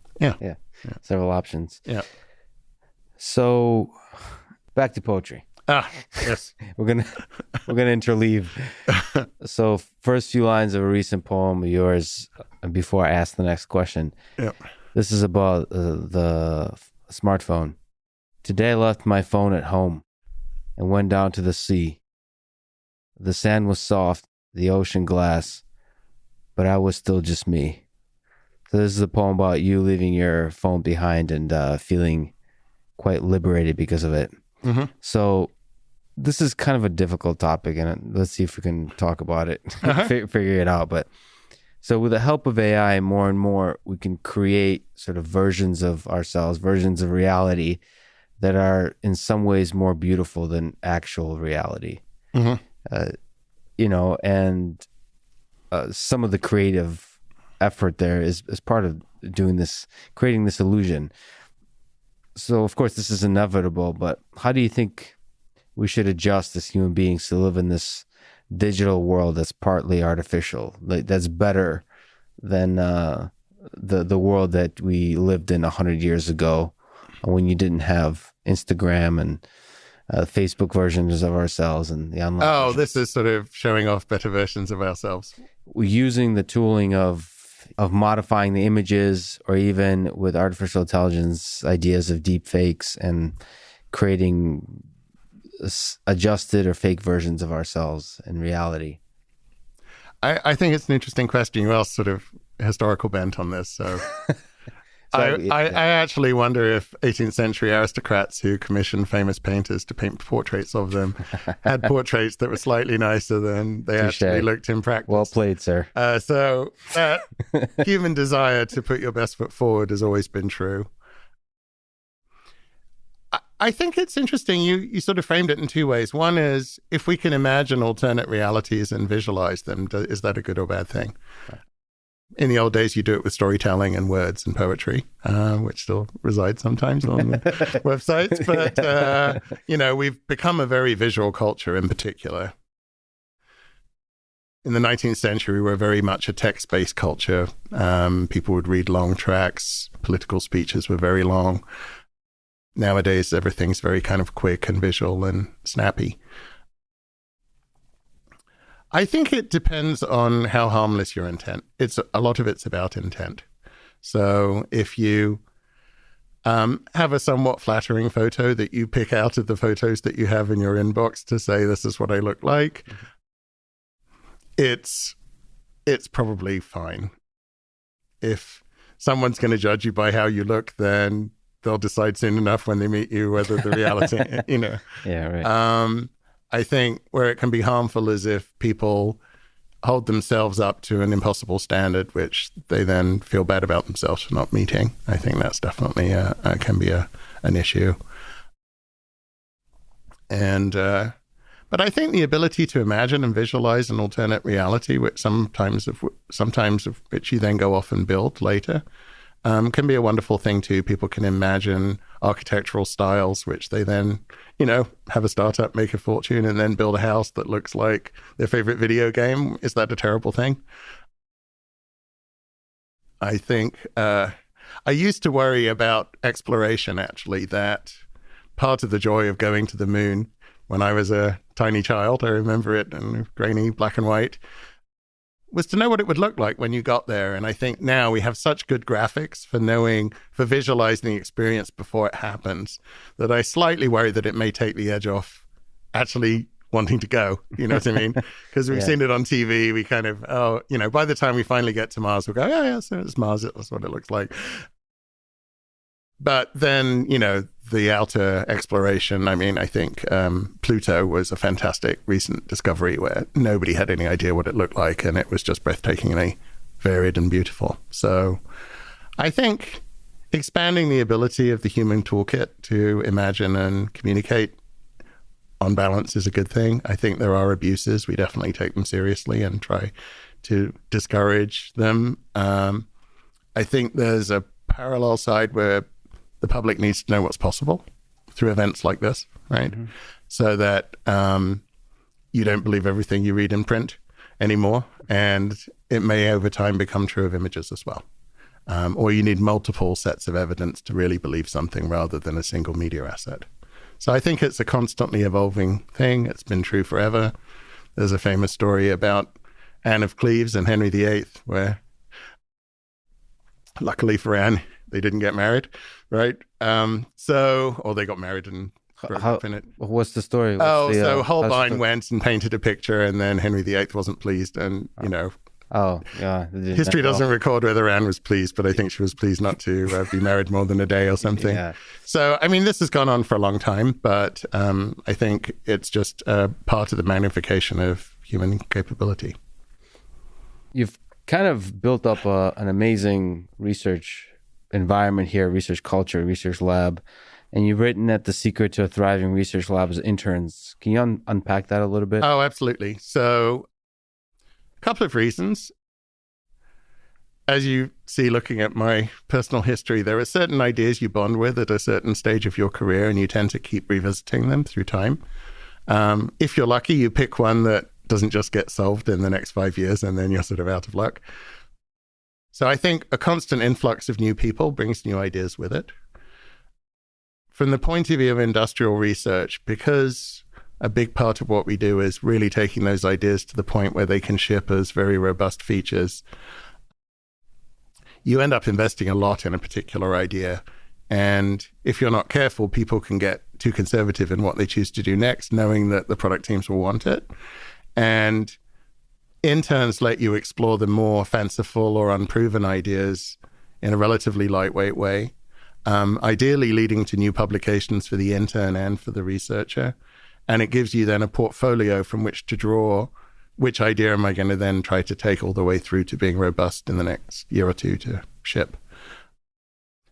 Several options. Yeah. So back to poetry. Yes. We're gonna interleave. So first few lines of a recent poem of yours before I ask the next question. Yeah. This is about the smartphone. Today I left my phone at home and went down to the sea. The sand was soft, the ocean glass, but I was still just me. So this is a poem about you leaving your phone behind and feeling quite liberated because of it. Mm-hmm. So this is kind of a difficult topic, and let's see if we can talk about it, figure it out. But so with the help of AI, more and more, we can create sort of versions of ourselves, versions of reality that are in some ways more beautiful than actual reality. Mm-hmm. And some of the creative effort there is part of doing this, creating this illusion. So, of course, this is inevitable, but how do you think we should adjust as human beings to live in this digital world that's partly artificial, like that's better than the world that we lived in 100 years ago, when you didn't have Instagram and Facebook versions of ourselves and the online versions? This is sort of showing off better versions of ourselves. Using the tooling of modifying the images, or even with artificial intelligence, ideas of deep fakes and creating adjusted or fake versions of ourselves in reality. I think it's an interesting question. You asked sort of historical bent on this. So, I actually wonder if 18th century aristocrats who commissioned famous painters to paint portraits of them had portraits that were slightly nicer than they actually looked in practice. Well played, sir. So that human desire to put your best foot forward has always been true. I think it's interesting. You sort of framed it in two ways. One is, if we can imagine alternate realities and visualize them, is that a good or bad thing? Right. In the old days, you do it with storytelling and words and poetry, which still resides sometimes on websites. But, we've become a very visual culture in particular. In the 19th century, we're very much a text-based culture. People would read long tracts. Political speeches were very long. Nowadays, everything's very kind of quick and visual and snappy. I think it depends on how harmless your intent. A lot of it's about intent. So if you have a somewhat flattering photo that you pick out of the photos that you have in your inbox to say, this is what I look like, it's probably fine. If someone's going to judge you by how you look, then they'll decide soon enough when they meet you whether the reality, Yeah, right. I think where it can be harmful is if people hold themselves up to an impossible standard, which they then feel bad about themselves for not meeting. I think that's definitely can be an issue. And but I think the ability to imagine and visualize an alternate reality, which sometimes of which you then go off and build later, can be a wonderful thing too. People can imagine architectural styles, which they then, have a startup, make a fortune, and then build a house that looks like their favorite video game. Is that a terrible thing? I think I used to worry about exploration, actually, that part of the joy of going to the moon when I was a tiny child, I remember it in grainy black and white, was to know what it would look like when you got there. And I think now we have such good graphics for visualizing the experience before it happens, that I slightly worry that it may take the edge off actually wanting to go. You know what I mean? Because we've seen it on TV. We kind of, by the time we finally get to Mars, we'll go, so it's Mars. That's what it looks like. But then, the outer exploration, I think Pluto was a fantastic recent discovery where nobody had any idea what it looked like, and it was just breathtakingly varied and beautiful. So I think expanding the ability of the human toolkit to imagine and communicate on balance is a good thing. I think there are abuses. We definitely take them seriously and try to discourage them. I think there's a parallel side where the public needs to know what's possible through events like this, right? Mm-hmm. So that you don't believe everything you read in print anymore. And it may over time become true of images as well. Or you need multiple sets of evidence to really believe something rather than a single media asset. So I think it's a constantly evolving thing. It's been true forever. There's a famous story about Anne of Cleves and Henry VIII, where luckily for Anne, they didn't get married, right? Or they got married and broke up in it. What's the story? So Holbein went and painted a picture, and then Henry VIII wasn't pleased, and history doesn't record whether Anne was pleased, but I think she was pleased not to be married more than a day or something. Yeah. So, this has gone on for a long time, but I think it's just part of the magnification of human capability. You've kind of built up an amazing research environment here, research culture, research lab, and you've written that the secret to a thriving research lab is interns. Can you unpack that a little bit? Oh, absolutely. So a couple of reasons. as you see, looking at my personal history, there are certain ideas you bond with at a certain stage of your career, and you tend to keep revisiting them through time. If you're lucky, you pick one that doesn't just get solved in the next 5 years, and then you're sort of out of luck. So I think a constant influx of new people brings new ideas with it. From the point of view of industrial research, because a big part of what we do is really taking those ideas to the point where they can ship as very robust features, you end up investing a lot in a particular idea. And if you're not careful, people can get too conservative in what they choose to do next, knowing that the product teams will want it. And interns let you explore the more fanciful or unproven ideas in a relatively lightweight way, ideally leading to new publications for the intern and for the researcher. And it gives you then a portfolio from which to draw which idea am I going to then try to take all the way through to being robust in the next year or two to ship.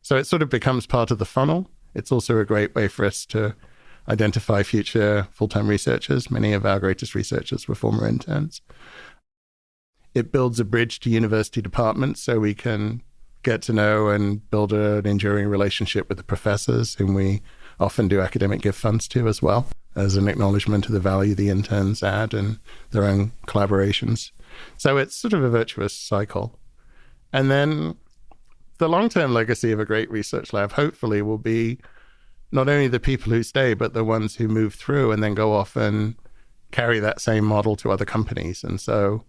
So it sort of becomes part of the funnel. It's also a great way for us to identify future full-time researchers. Many of our greatest researchers were former interns. It builds a bridge to university departments so we can get to know and build an enduring relationship with the professors, whom we often do academic gift funds to as well, as an acknowledgement of the value the interns add and their own collaborations. So it's sort of a virtuous cycle. And then the long-term legacy of a great research lab, hopefully, will be not only the people who stay, but the ones who move through and then go off and carry that same model to other companies. And so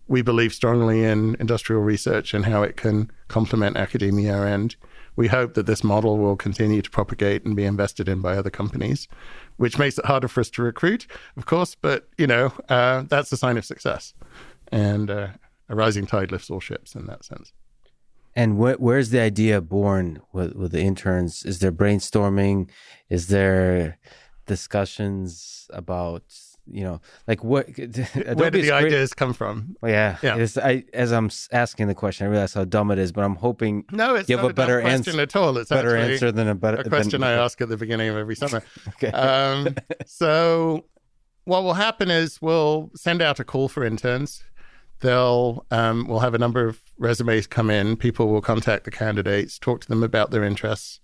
we believe strongly in industrial research and how it can complement academia. And we hope that this model will continue to propagate and be invested in by other companies, which makes it harder for us to recruit, of course. But, that's a sign of success. And a rising tide lifts all ships in that sense. And where's the idea born with the interns? Is there brainstorming? Is there discussions about, like what? Where do the ideas come from? Well, yeah. As I'm asking the question, I realize how dumb it is, but I'm hoping you have a better answer at all. It's better answer than a question I ask at the beginning of every summer. Okay. So what will happen is we'll send out a call for interns. We'll have a number of resumes come in. People will contact the candidates, talk to them about their interests.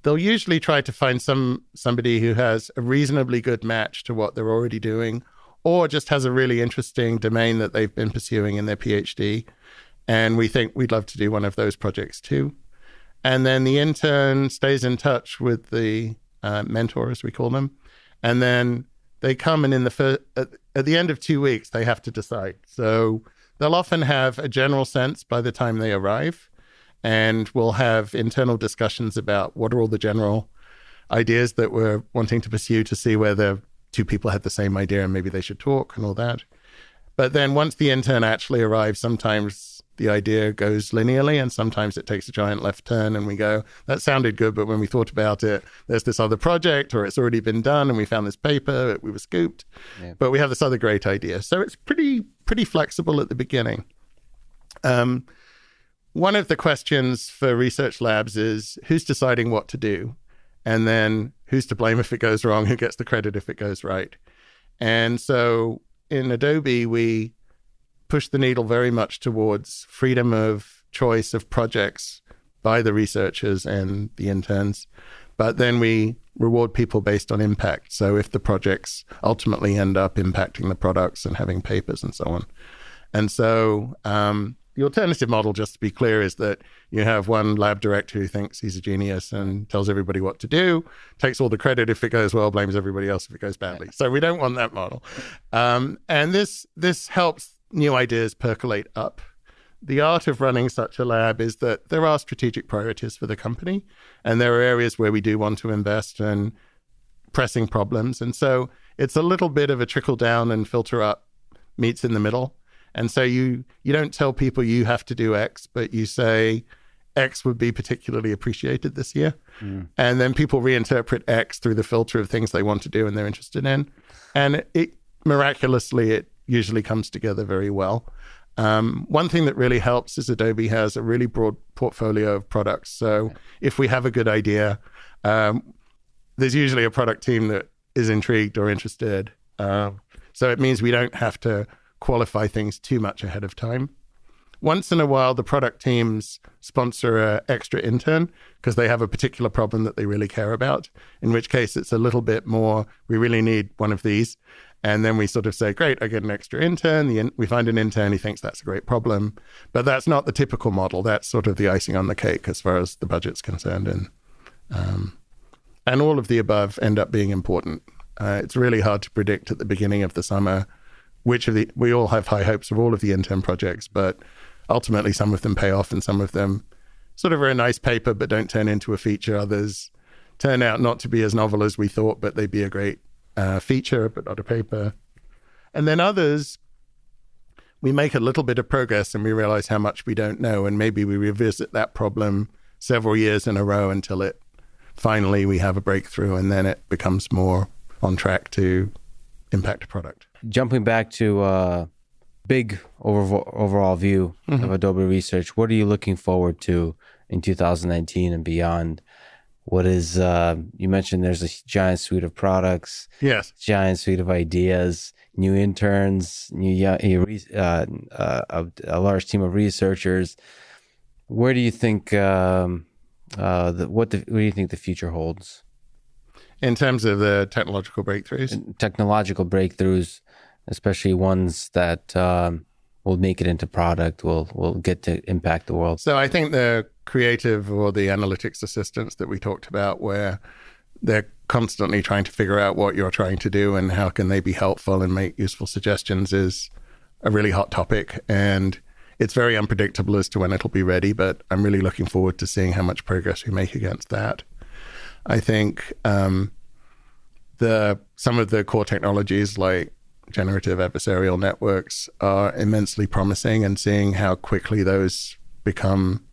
They'll usually try to find somebody who has a reasonably good match to what they're already doing, or just has a really interesting domain that they've been pursuing in their PhD. And we think we'd love to do one of those projects too. And then the intern stays in touch with the mentor, as we call them. And then they come, and at the end of 2 weeks, they have to decide. So they'll often have a general sense by the time they arrive, and we'll have internal discussions about what are all the general ideas that we're wanting to pursue to see whether two people had the same idea and maybe they should talk and all that. But then once the intern actually arrives, sometimes the idea goes linearly and sometimes it takes a giant left turn and we go, that sounded good, but when we thought about it, there's this other project, or it's already been done and we found this paper, we were scooped, but we have this other great idea. So it's pretty flexible at the beginning. One of the questions for research labs is who's deciding what to do, and then who's to blame if it goes wrong, who gets the credit if it goes right. And so in Adobe, we push the needle very much towards freedom of choice of projects by the researchers and the interns, but then we reward people based on impact. So if the projects ultimately end up impacting the products and having papers and so on. And so the alternative model, just to be clear, is that you have one lab director who thinks he's a genius and tells everybody what to do, takes all the credit if it goes well, blames everybody else if it goes badly. So we don't want that model. And this helps new ideas percolate up. The art of running such a lab is that there are strategic priorities for the company, and there are areas where we do want to invest in pressing problems. And so it's a little bit of a trickle down and filter up meets in the middle. And so you don't tell people you have to do X, but you say X would be particularly appreciated this year. And then people reinterpret X through the filter of things they want to do and they're interested in. And it usually comes together very well. One thing that really helps is Adobe has a really broad portfolio of products. So if we have a good idea, there's usually a product team that is intrigued or interested. So it means we don't have to qualify things too much ahead of time. once in a while, the product teams sponsor an extra intern because they have a particular problem that they really care about, in which case it's a little bit more, we really need one of these. And then we sort of say, great, I get an extra intern. We find an intern, he thinks that's a great problem. But that's not the typical model. That's sort of the icing on the cake as far as the budget's concerned. And all of the above end up being important. It's really hard to predict at the beginning of the summer we all have high hopes of all of the intern projects, but ultimately some of them pay off and some of them sort of are a nice paper but don't turn into a feature. Others turn out not to be as novel as we thought, but they'd be a great feature, but not a paper. And then others, we make a little bit of progress and we realize how much we don't know, and maybe we revisit that problem several years in a row until it finally we have a breakthrough, and then it becomes more on track to impact a product. Jumping back to big overall view of Adobe Research, what are you looking forward to in 2019 and beyond? What is, you mentioned there's a giant suite of products, yes, giant suite of ideas, new interns, a large team of researchers. Where do you think, what do you think the future holds? In terms of the technological breakthroughs? Technological breakthroughs, especially ones that will make it into product, will get to impact the world. So I think the creative or the analytics assistants that we talked about, where they're constantly trying to figure out what you're trying to do and how can they be helpful and make useful suggestions, is a really hot topic. And it's very unpredictable as to when it'll be ready, but I'm really looking forward to seeing how much progress we make against that. I think some of the core technologies like generative adversarial networks are immensely promising, and seeing how quickly those become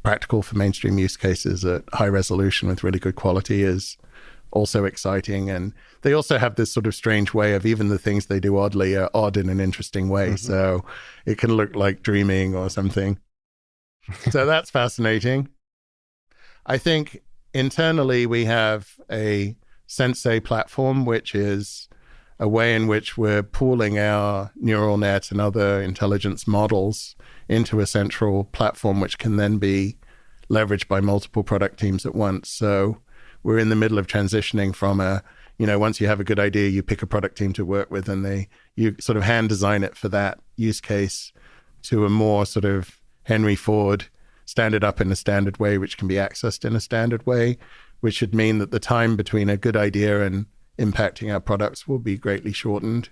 practical for mainstream use cases at high resolution with really good quality is also exciting. And they also have this sort of strange way of, even the things they do oddly are odd in an interesting way. So it can look like dreaming or something. So that's fascinating. I think internally we have a Sensei platform, which is a way in which we're pooling our neural net and other intelligence models into a central platform, which can then be leveraged by multiple product teams at once. So we're in the middle of transitioning from once you have a good idea, you pick a product team to work with, and you sort of hand design it for that use case, to a more sort of Henry Ford, stand it up in a standard way, which can be accessed in a standard way, which should mean that the time between a good idea and impacting our products will be greatly shortened.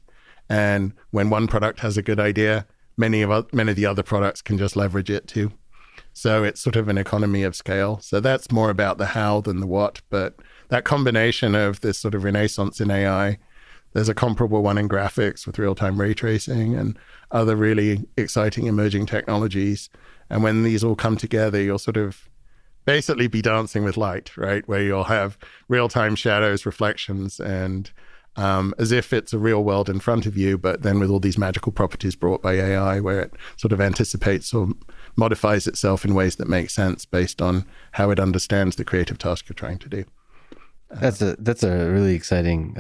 And when one product has a good idea, many of the other products can just leverage it too. So it's sort of an economy of scale. So that's more about the how than the what. But that combination of this sort of renaissance in AI, there's a comparable one in graphics with real-time ray tracing and other really exciting emerging technologies. And when these all come together, you'll sort of basically be dancing with light, right? Where you'll have real-time shadows, reflections, and as if it's a real world in front of you, but then with all these magical properties brought by AI, where it sort of anticipates or modifies itself in ways that make sense based on how it understands the creative task you're trying to do. That's a really exciting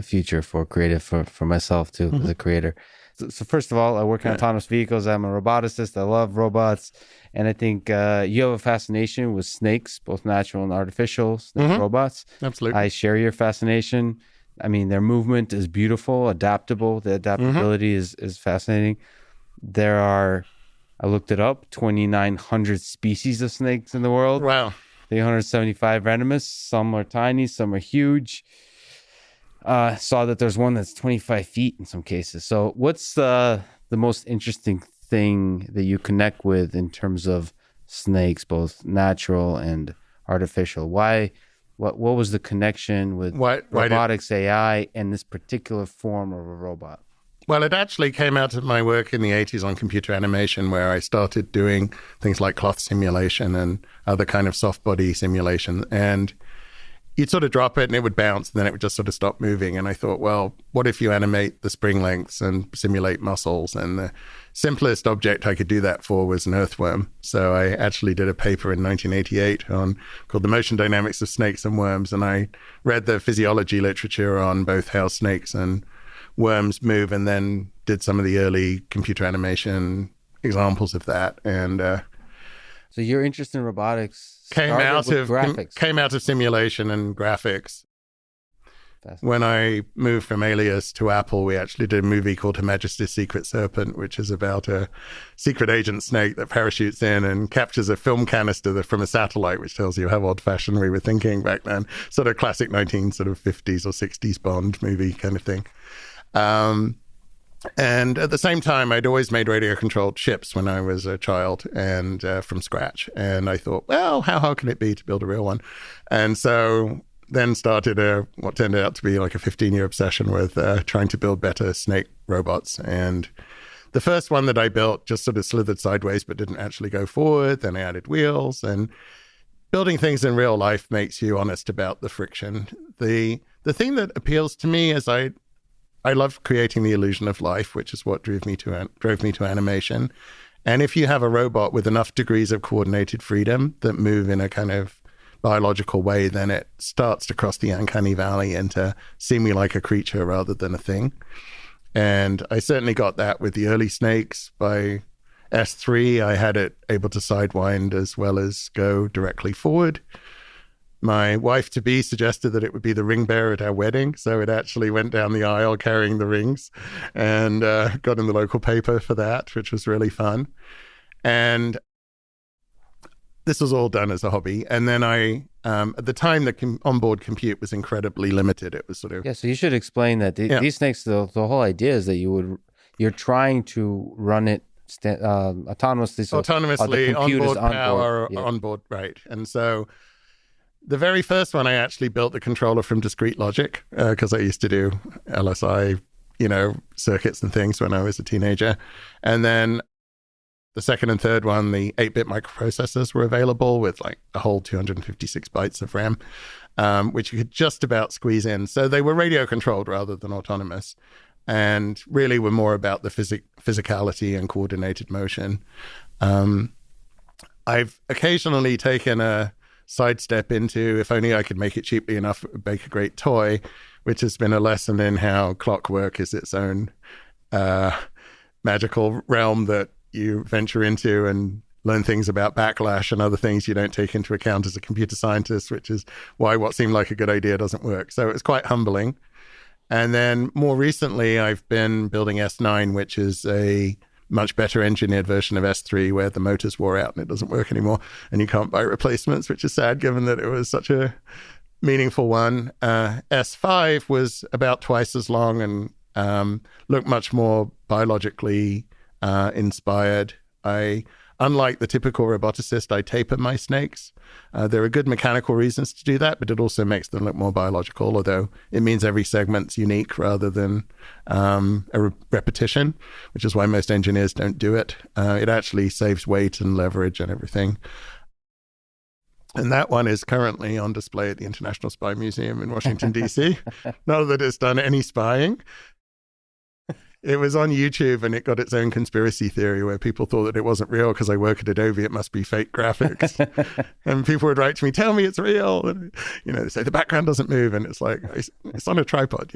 future for creative, for myself too, as a creator. So first of all, I work in autonomous vehicles. I'm a roboticist. I love robots. And I think you have a fascination with snakes, both natural and artificial snake robots. Absolutely. I share your fascination. I mean, their movement is beautiful, adaptable. The adaptability is fascinating. There are, I looked it up, 2,900 species of snakes in the world. Wow. 375 venomous. Some are tiny, some are huge. Saw that there's one that's 25 feet in some cases. So what's the most interesting thing that you connect with in terms of snakes, both natural and artificial? What was the connection with robotics, AI, and this particular form of a robot? Well, it actually came out of my work in the 80s on computer animation, where I started doing things like cloth simulation and other kind of soft body simulation. And you'd sort of drop it and it would bounce, and then it would just sort of stop moving. And I thought, well, what if you animate the spring lengths and simulate muscles? And the simplest object I could do that for was an earthworm. So I actually did a paper in 1988 called The Motion Dynamics of Snakes and Worms. And I read the physiology literature on both how snakes and worms move, and then did some of the early computer animation examples of that. And so your interest in robotics came out of graphics. Came out of simulation and graphics. When I moved from Alias to Apple, we actually did a movie called Her Majesty's Secret Serpent, which is about a secret agent snake that parachutes in and captures a film canister from a satellite, which tells you how old-fashioned we were thinking back then. Sort of classic 1950s or 60s Bond movie kind of thing. And at the same time, I'd always made radio-controlled chips when I was a child and from scratch. And I thought, well, how hard can it be to build a real one? And so then started what turned out to be like a 15-year obsession with trying to build better snake robots. And the first one that I built just sort of slithered sideways but didn't actually go forward. Then I added wheels. And building things in real life makes you honest about the friction. The thing that appeals to me is I love creating the illusion of life, which is what drove me to animation. And if you have a robot with enough degrees of coordinated freedom that move in a kind of biological way, then it starts to cross the uncanny valley into seeming like a creature rather than a thing. And I certainly got that with the early snakes. By S3, I had it able to sidewind as well as go directly forward. My wife-to-be suggested that it would be the ring bearer at our wedding, so it actually went down the aisle carrying the rings and got in the local paper for that, which was really fun. And this was all done as a hobby. And then at the time, the onboard compute was incredibly limited. It was sort of... Yeah, so you should explain that. These snakes, the whole idea is that you're trying to run it autonomously. So autonomously, onboard power, yeah. Onboard, right. And so the very first one, I actually built the controller from discrete logic because I used to do LSI, circuits and things when I was a teenager. And then the second and third one, the 8-bit microprocessors were available with like a whole 256 bytes of RAM, which you could just about squeeze in. So they were radio controlled rather than autonomous, and really were more about the physicality and coordinated motion. I've occasionally taken a sidestep into, if only I could make it cheaply enough, it would make a great toy, which has been a lesson in how clockwork is its own magical realm that you venture into and learn things about backlash and other things you don't take into account as a computer scientist, which is why what seemed like a good idea doesn't work. So it's quite humbling. And then more recently, I've been building S9, which is a much better engineered version of S3, where the motors wore out and it doesn't work anymore and you can't buy replacements, which is sad given that it was such a meaningful one. S5 was about twice as long and looked much more biologically inspired. Unlike the typical roboticist, I taper my snakes. There are good mechanical reasons to do that, but it also makes them look more biological, although it means every segment's unique rather than a repetition, which is why most engineers don't do it. It actually saves weight and leverage and everything. And that one is currently on display at the International Spy Museum in Washington, D.C. Not that it's done any spying. It was on YouTube and it got its own conspiracy theory where people thought that it wasn't real because I work at Adobe, it must be fake graphics. And people would write to me, tell me it's real. And, they say the background doesn't move. And it's like, it's on a tripod,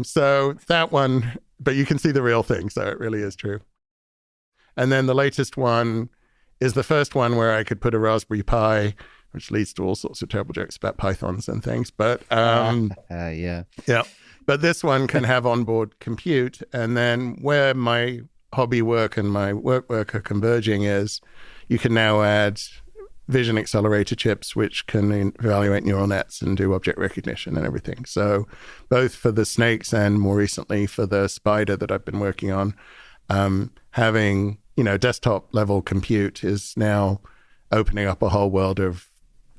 So that one, but you can see the real thing. So it really is true. And then the latest one is the first one where I could put a Raspberry Pi, which leads to all sorts of terrible jokes about pythons and things. But yeah. But this one can have onboard compute. And then where my hobby work and my work are converging is you can now add vision accelerator chips, which can evaluate neural nets and do object recognition and everything. So both for the snakes and more recently for the spider that I've been working on, having, desktop level compute is now opening up a whole world of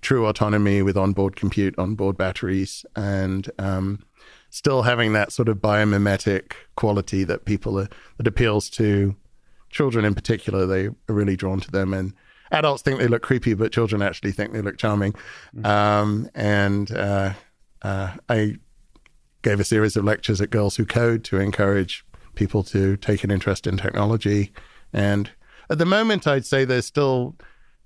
true autonomy with onboard compute, onboard batteries, and still having that sort of biomimetic quality that that appeals to children in particular. They are really drawn to them, and adults think they look creepy, but children actually think they look charming. I gave a series of lectures at Girls Who Code to encourage people to take an interest in technology. And at the moment, I'd say they're still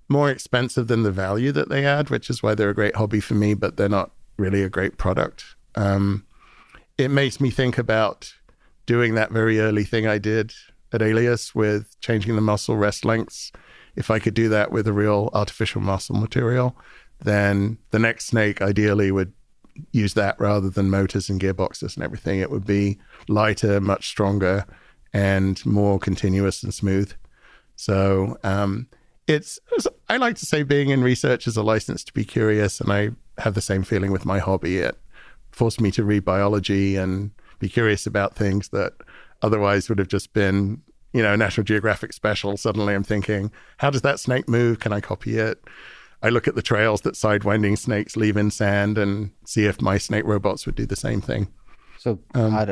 more expensive than the value that they add, which is why they're a great hobby for me, but they're not really a great product. It makes me think about doing that very early thing I did at Alias with changing the muscle rest lengths. If I could do that with a real artificial muscle material, then the next snake ideally would use that rather than motors and gearboxes and everything. It would be lighter, much stronger, and more continuous and smooth. So I like to say being in research is a license to be curious, and I have the same feeling with my hobby. It forced me to read biology and be curious about things that otherwise would have just been, National Geographic special. Suddenly I'm thinking, how does that snake move? Can I copy it? I look at the trails that sidewinding snakes leave in sand and see if my snake robots would do the same thing. So out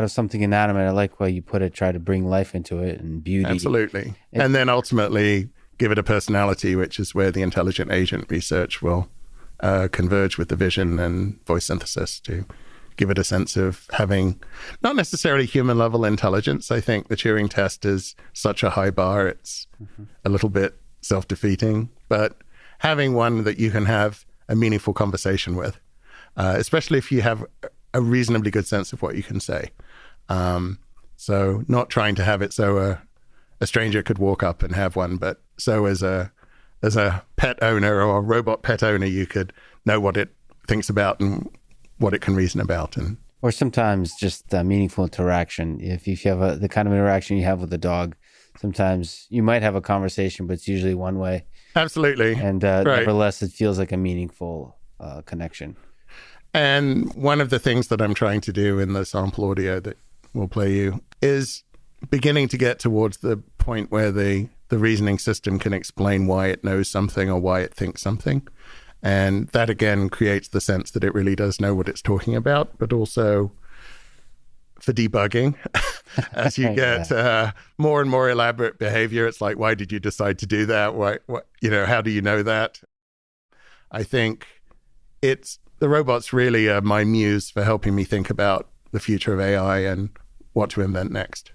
of something inanimate, I like why you put it, try to bring life into it and beauty. Absolutely. And then ultimately give it a personality, which is where the intelligent agent research will converge with the vision and voice synthesis to give it a sense of having not necessarily human level intelligence. I think the Turing test is such a high bar, it's a little bit self-defeating, but having one that you can have a meaningful conversation with, especially if you have a reasonably good sense of what you can say. So not trying to have it so a stranger could walk up and have one, but so as a pet owner or a robot pet owner, you could know what it thinks about and what it can reason about. Or sometimes just meaningful interaction. If you have the kind of interaction you have with a dog, sometimes you might have a conversation, but it's usually one way. Absolutely. And right. Nevertheless, it feels like a meaningful connection. And one of the things that I'm trying to do in the sample audio that we'll play you is beginning to get towards the point where the reasoning system can explain why it knows something or why it thinks something. And that, again, creates the sense that it really does know what it's talking about, but also for debugging, as you get more and more elaborate behavior, it's like, why did you decide to do that? How do you know that? I think the robots really are my muse for helping me think about the future of AI and what to invent next.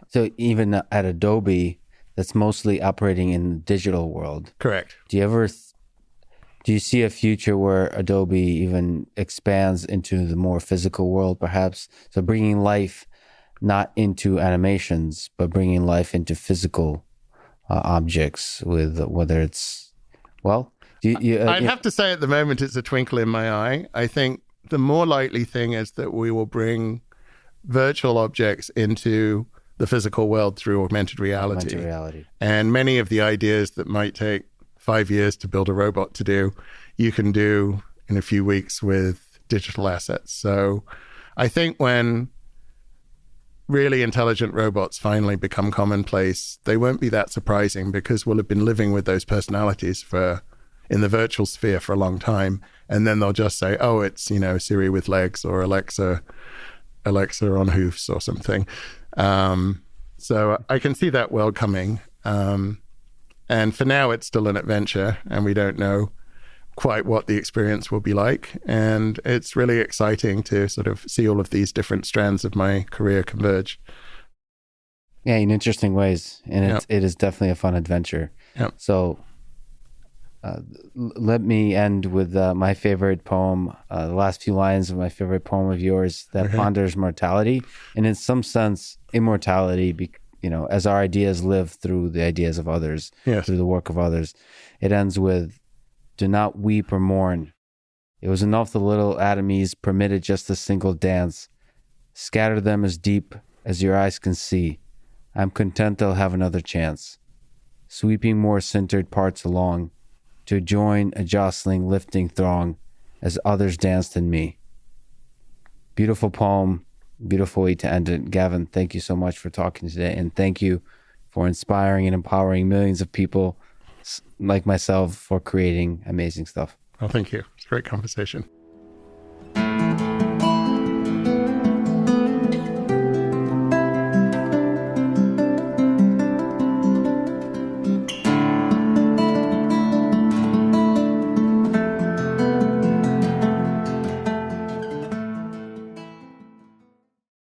So even at Adobe, that's mostly operating in the digital world. Correct. Do you see a future where Adobe even expands into the more physical world, perhaps? So bringing life not into animations, but bringing life into physical objects with whether it's, I'd have to say at the moment it's a twinkle in my eye. I think the more likely thing is that we will bring virtual objects into the physical world through augmented reality. And many of the ideas that might take 5 years to build a robot to do, you can do in a few weeks with digital assets. So I think when really intelligent robots finally become commonplace, they won't be that surprising because we'll have been living with those personalities in the virtual sphere for a long time. And then they'll just say, oh, it's, Siri with legs or Alexa on hoofs or something. So I can see that world coming. And for now, it's still an adventure, and we don't know quite what the experience will be like. And it's really exciting to sort of see all of these different strands of my career converge. Yeah, in interesting ways. And it is definitely a fun adventure. Yep. So let me end with my favorite poem, the last few lines of my favorite poem of yours that ponders mortality. And in some sense, immortality, as our ideas live through the ideas of others, through the work of others. It ends with, do not weep or mourn. It was enough the little atomies permitted just a single dance. Scatter them as deep as your eyes can see. I'm content they'll have another chance. Sweeping more centered parts along to join a jostling, lifting throng as others danced in me. Beautiful poem. Beautiful way to end it. Gavin, thank you so much for talking today. And thank you for inspiring and empowering millions of people like myself for creating amazing stuff. Well, thank you. It's a great conversation.